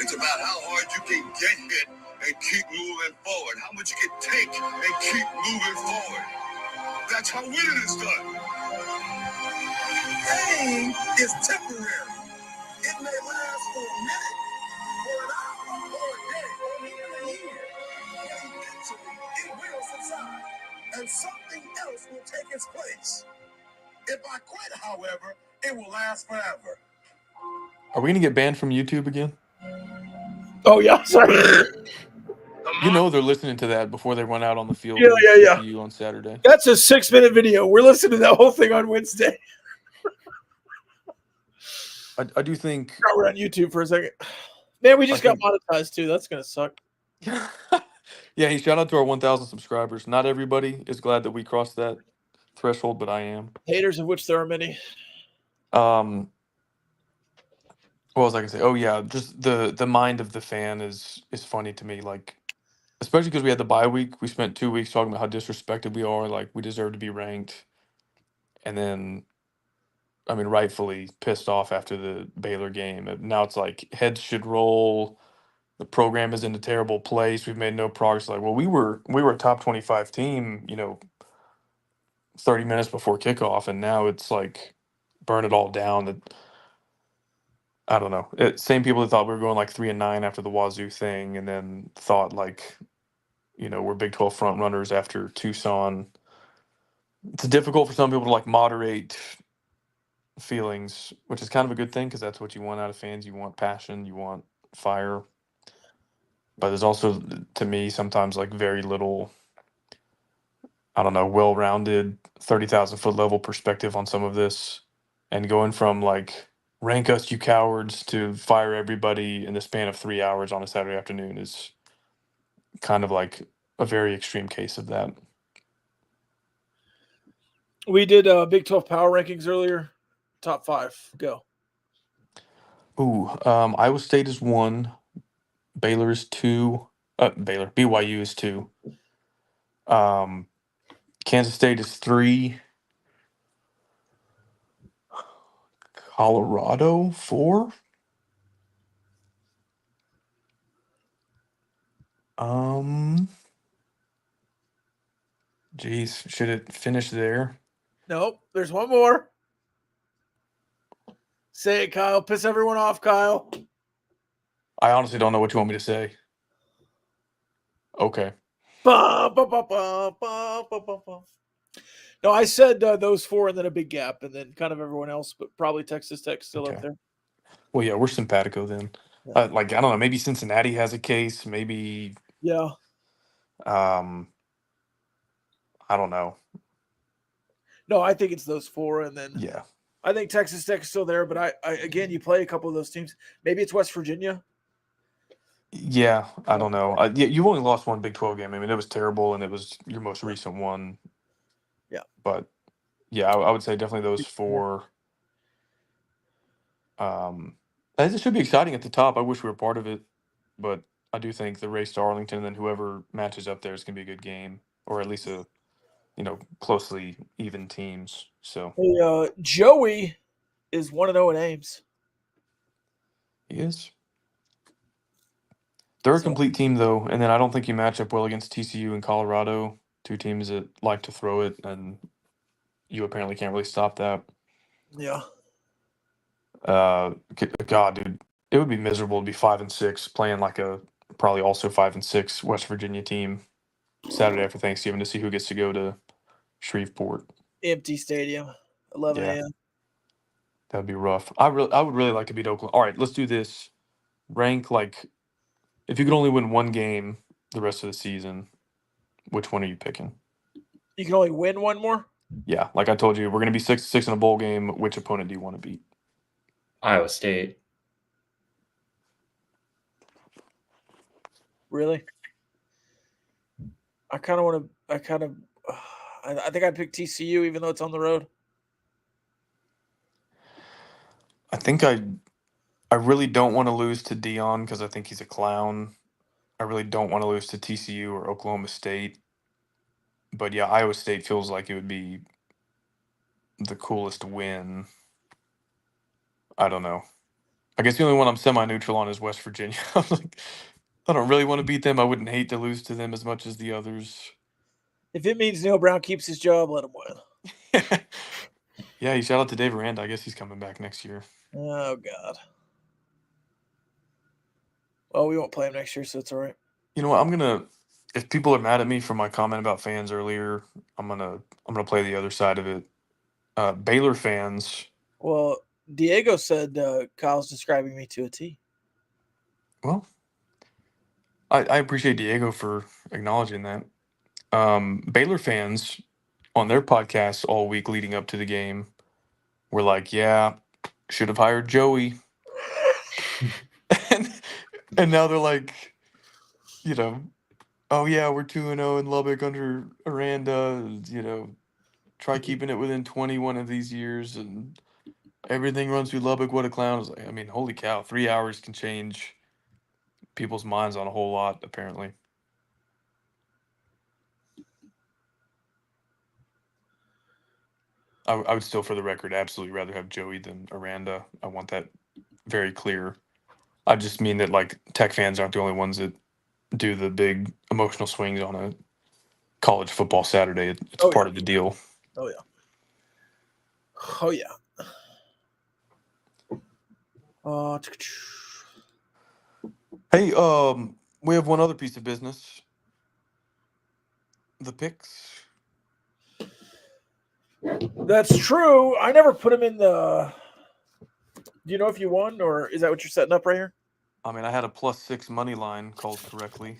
It's about how hard you can get hit and keep moving forward. How much you can take and keep moving forward. That's how winning is done. Pain is temporary. It may last for a minute, or an hour, or a day, or even a year. But eventually, it will subside, and something else will take its place. If I quit, however, it will last forever. Are we going to get banned from YouTube again? Oh, yeah. Sorry. You know they're listening to that before they run out on the field Yeah. you on Saturday. That's a 6-minute video. We're listening to that whole thing on Wednesday. I do think... We're on YouTube for a second. Man, we just got monetized, too. That's going to suck. Yeah, hey, shout out to our 1,000 subscribers. Not everybody is glad that we crossed that threshold, but I am. Haters, of which there are many. I What was I gonna say? Oh yeah, just the mind of the fan is funny to me. Like, especially because we had the bye week. We spent 2 weeks talking about how disrespected we are. Like, we deserve to be ranked, and then I mean, rightfully pissed off after the Baylor game. And now it's like heads should roll. The program is in a terrible place. We've made no progress. Like, well, we were a top 25 team, 30 minutes before kickoff, and now it's like burn it all down. That I don't know. Same people that thought we were going like 3-9 after the Wazoo thing, and then thought like, we're Big 12 front runners after Tucson. It's difficult for some people to like moderate feelings, which is kind of a good thing because that's what you want out of fans. You want passion, you want fire. But there's also, to me, sometimes like very little, I don't know, well-rounded 30,000 foot level perspective on some of this, and going from like rank us you cowards to fire everybody in the span of 3 hours on a Saturday afternoon is kind of like a very extreme case of that. We did Big 12 power rankings earlier. Top 5. Go. Ooh, Iowa State is 1, Baylor is 2, BYU is 2, um, Kansas State is 3, Colorado 4. Geez, should it finish there? Nope. There's one more. Say it, Kyle. Piss everyone off, Kyle. I honestly don't know what you want me to say. Okay. Ba, ba, ba, ba, ba, ba, ba, ba. No, I said those 4 and then a big gap and then kind of everyone else, but probably Texas Tech still up Okay. there. Well, yeah, we're simpatico then. Yeah. Like, I don't know, maybe Cincinnati has a case. Maybe, Yeah. I don't know. No, I think it's those 4 and then Yeah. I think Texas Tech is still there, but I again, you play a couple of those teams. Maybe it's West Virginia. Yeah, I don't know. Yeah, you only lost one Big 12 game. I mean, it was terrible, and it was your most recent one. Yeah. But, yeah, I would say definitely those 4. It should be exciting at the top. I wish we were part of it. But I do think the race to Arlington and then whoever matches up there is going to be a good game, or at least a closely even teams. So Hey, Joey is 1-0 in Ames. he is. They're a So- complete team though, and then I don't think you match up well against TCU and Colorado, 2 teams that like to throw it, and you apparently can't really stop that. Yeah. God, dude, it would be miserable to be 5-6 playing like a probably also 5-6 West Virginia team Saturday after Thanksgiving to see who gets to go to Shreveport. Empty stadium. 11 Yeah. a.m. That'd be rough. I would really like to beat Oklahoma. All right, let's do this. Rank like if you could only win one game the rest of the season, which one are you picking? You can only win one more? Yeah, like I told you, we're gonna be 6-6 in a bowl game. Which opponent do you want to beat? Iowa State. Really? I kind of want to. I think I'd pick TCU even though it's on the road. I think I really don't want to lose to Dion because I think he's a clown. I really don't want to lose to TCU or Oklahoma State. But yeah, Iowa State feels like it would be the coolest win. I don't know. I guess the only one I'm semi-neutral on is West Virginia. I'm like, I don't really want to beat them. I wouldn't hate to lose to them as much as the others. If it means Neil Brown keeps his job, let him win. Yeah, he shout out to Dave Aranda. I guess he's coming back next year. Oh God. Well, we won't play him next year, so it's all right. You know what? If people are mad at me for my comment about fans earlier, I'm gonna play the other side of it. Baylor fans. Well, Diego said Kyle's describing me to a T. Well, I appreciate Diego for acknowledging that. Baylor fans on their podcasts all week leading up to the game were like, "Yeah, should have hired Joey," and now they're like, "Oh yeah, we're 2-0 in Lubbock under Aranda. Try keeping it within 21 of these years." And Everything runs through Lubbock. What a clown. I mean, holy cow. 3 hours can change people's minds on a whole lot, apparently. I would still, for the record, absolutely rather have Joey than Aranda. I want that very clear. I just mean that, like, Tech fans aren't the only ones that do the big emotional swings on a college football Saturday. It's part of the deal. Oh, yeah. Oh, yeah. Hey, we have one other piece of business. The picks. That's true. I never put him in the. Do you know if you won, or is that what you're setting up right here? I mean, I had a +6 money line called correctly.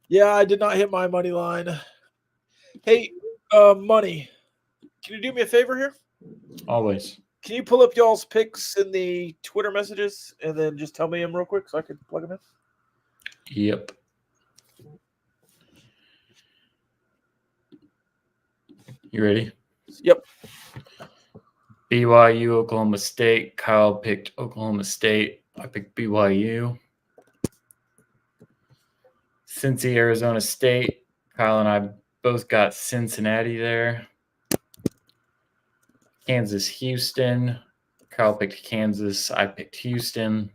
Yeah, I did not hit my money line. Hey, Money, can you do me a favor here? Always. Can you pull up y'all's picks in the Twitter messages and then just tell me them real quick so I can plug them in? Yep. You ready? Yep. BYU, Oklahoma State. Kyle picked Oklahoma State. I picked BYU. Cincy, Arizona State. Kyle and I both got Cincinnati there. Kansas, Houston. Kyle picked Kansas. I picked Houston.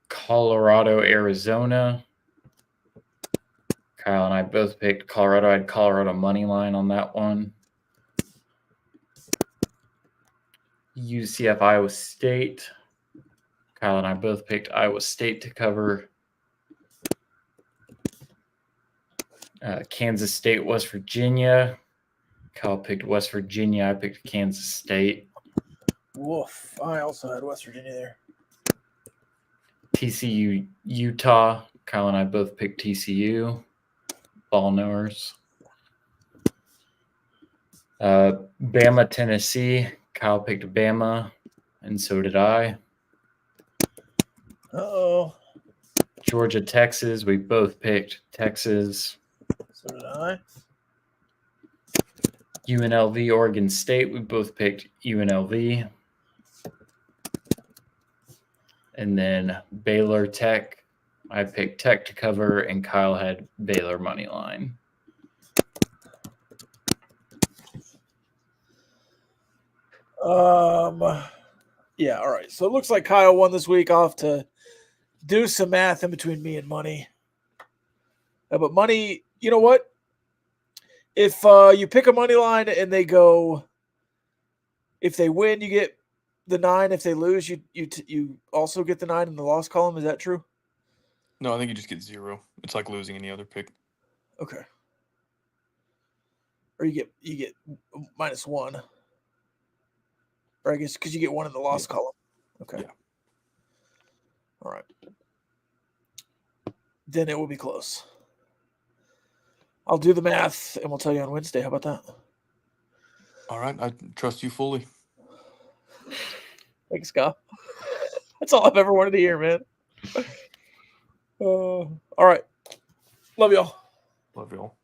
Colorado, Arizona. Kyle and I both picked Colorado. I had Colorado money line on that one. UCF, Iowa State. Kyle and I both picked Iowa State to cover. Kansas State, West Virginia. Kyle picked West Virginia. I picked Kansas State. Woof. I also had West Virginia there. TCU, Utah. Kyle and I both picked TCU. Ball knowers. Bama, Tennessee. Kyle picked Bama, and so did I. Uh-oh. Georgia, Texas. We both picked Texas. So did I. UNLV, Oregon State. We both picked UNLV. And then Baylor, Tech. I picked Tech to cover, and Kyle had Baylor money line. Yeah, all right. So it looks like Kyle won this week. I'll have to do some math in between me and Money. But Money, you know what? If you pick a money line and they go, if they win, you get the 9. If they lose, you also get the 9 in the loss column. Is that true? No, I think you just get 0. It's like losing any other pick. Okay. Or you get -1. Or I guess because you get 1 in the loss column. Okay. Yeah. All right. Then it will be close. I'll do the math and we'll tell you on Wednesday. How about that? All right. I trust you fully. Thanks, Scott. That's all I've ever wanted to hear, man. All right. Love y'all. Love y'all.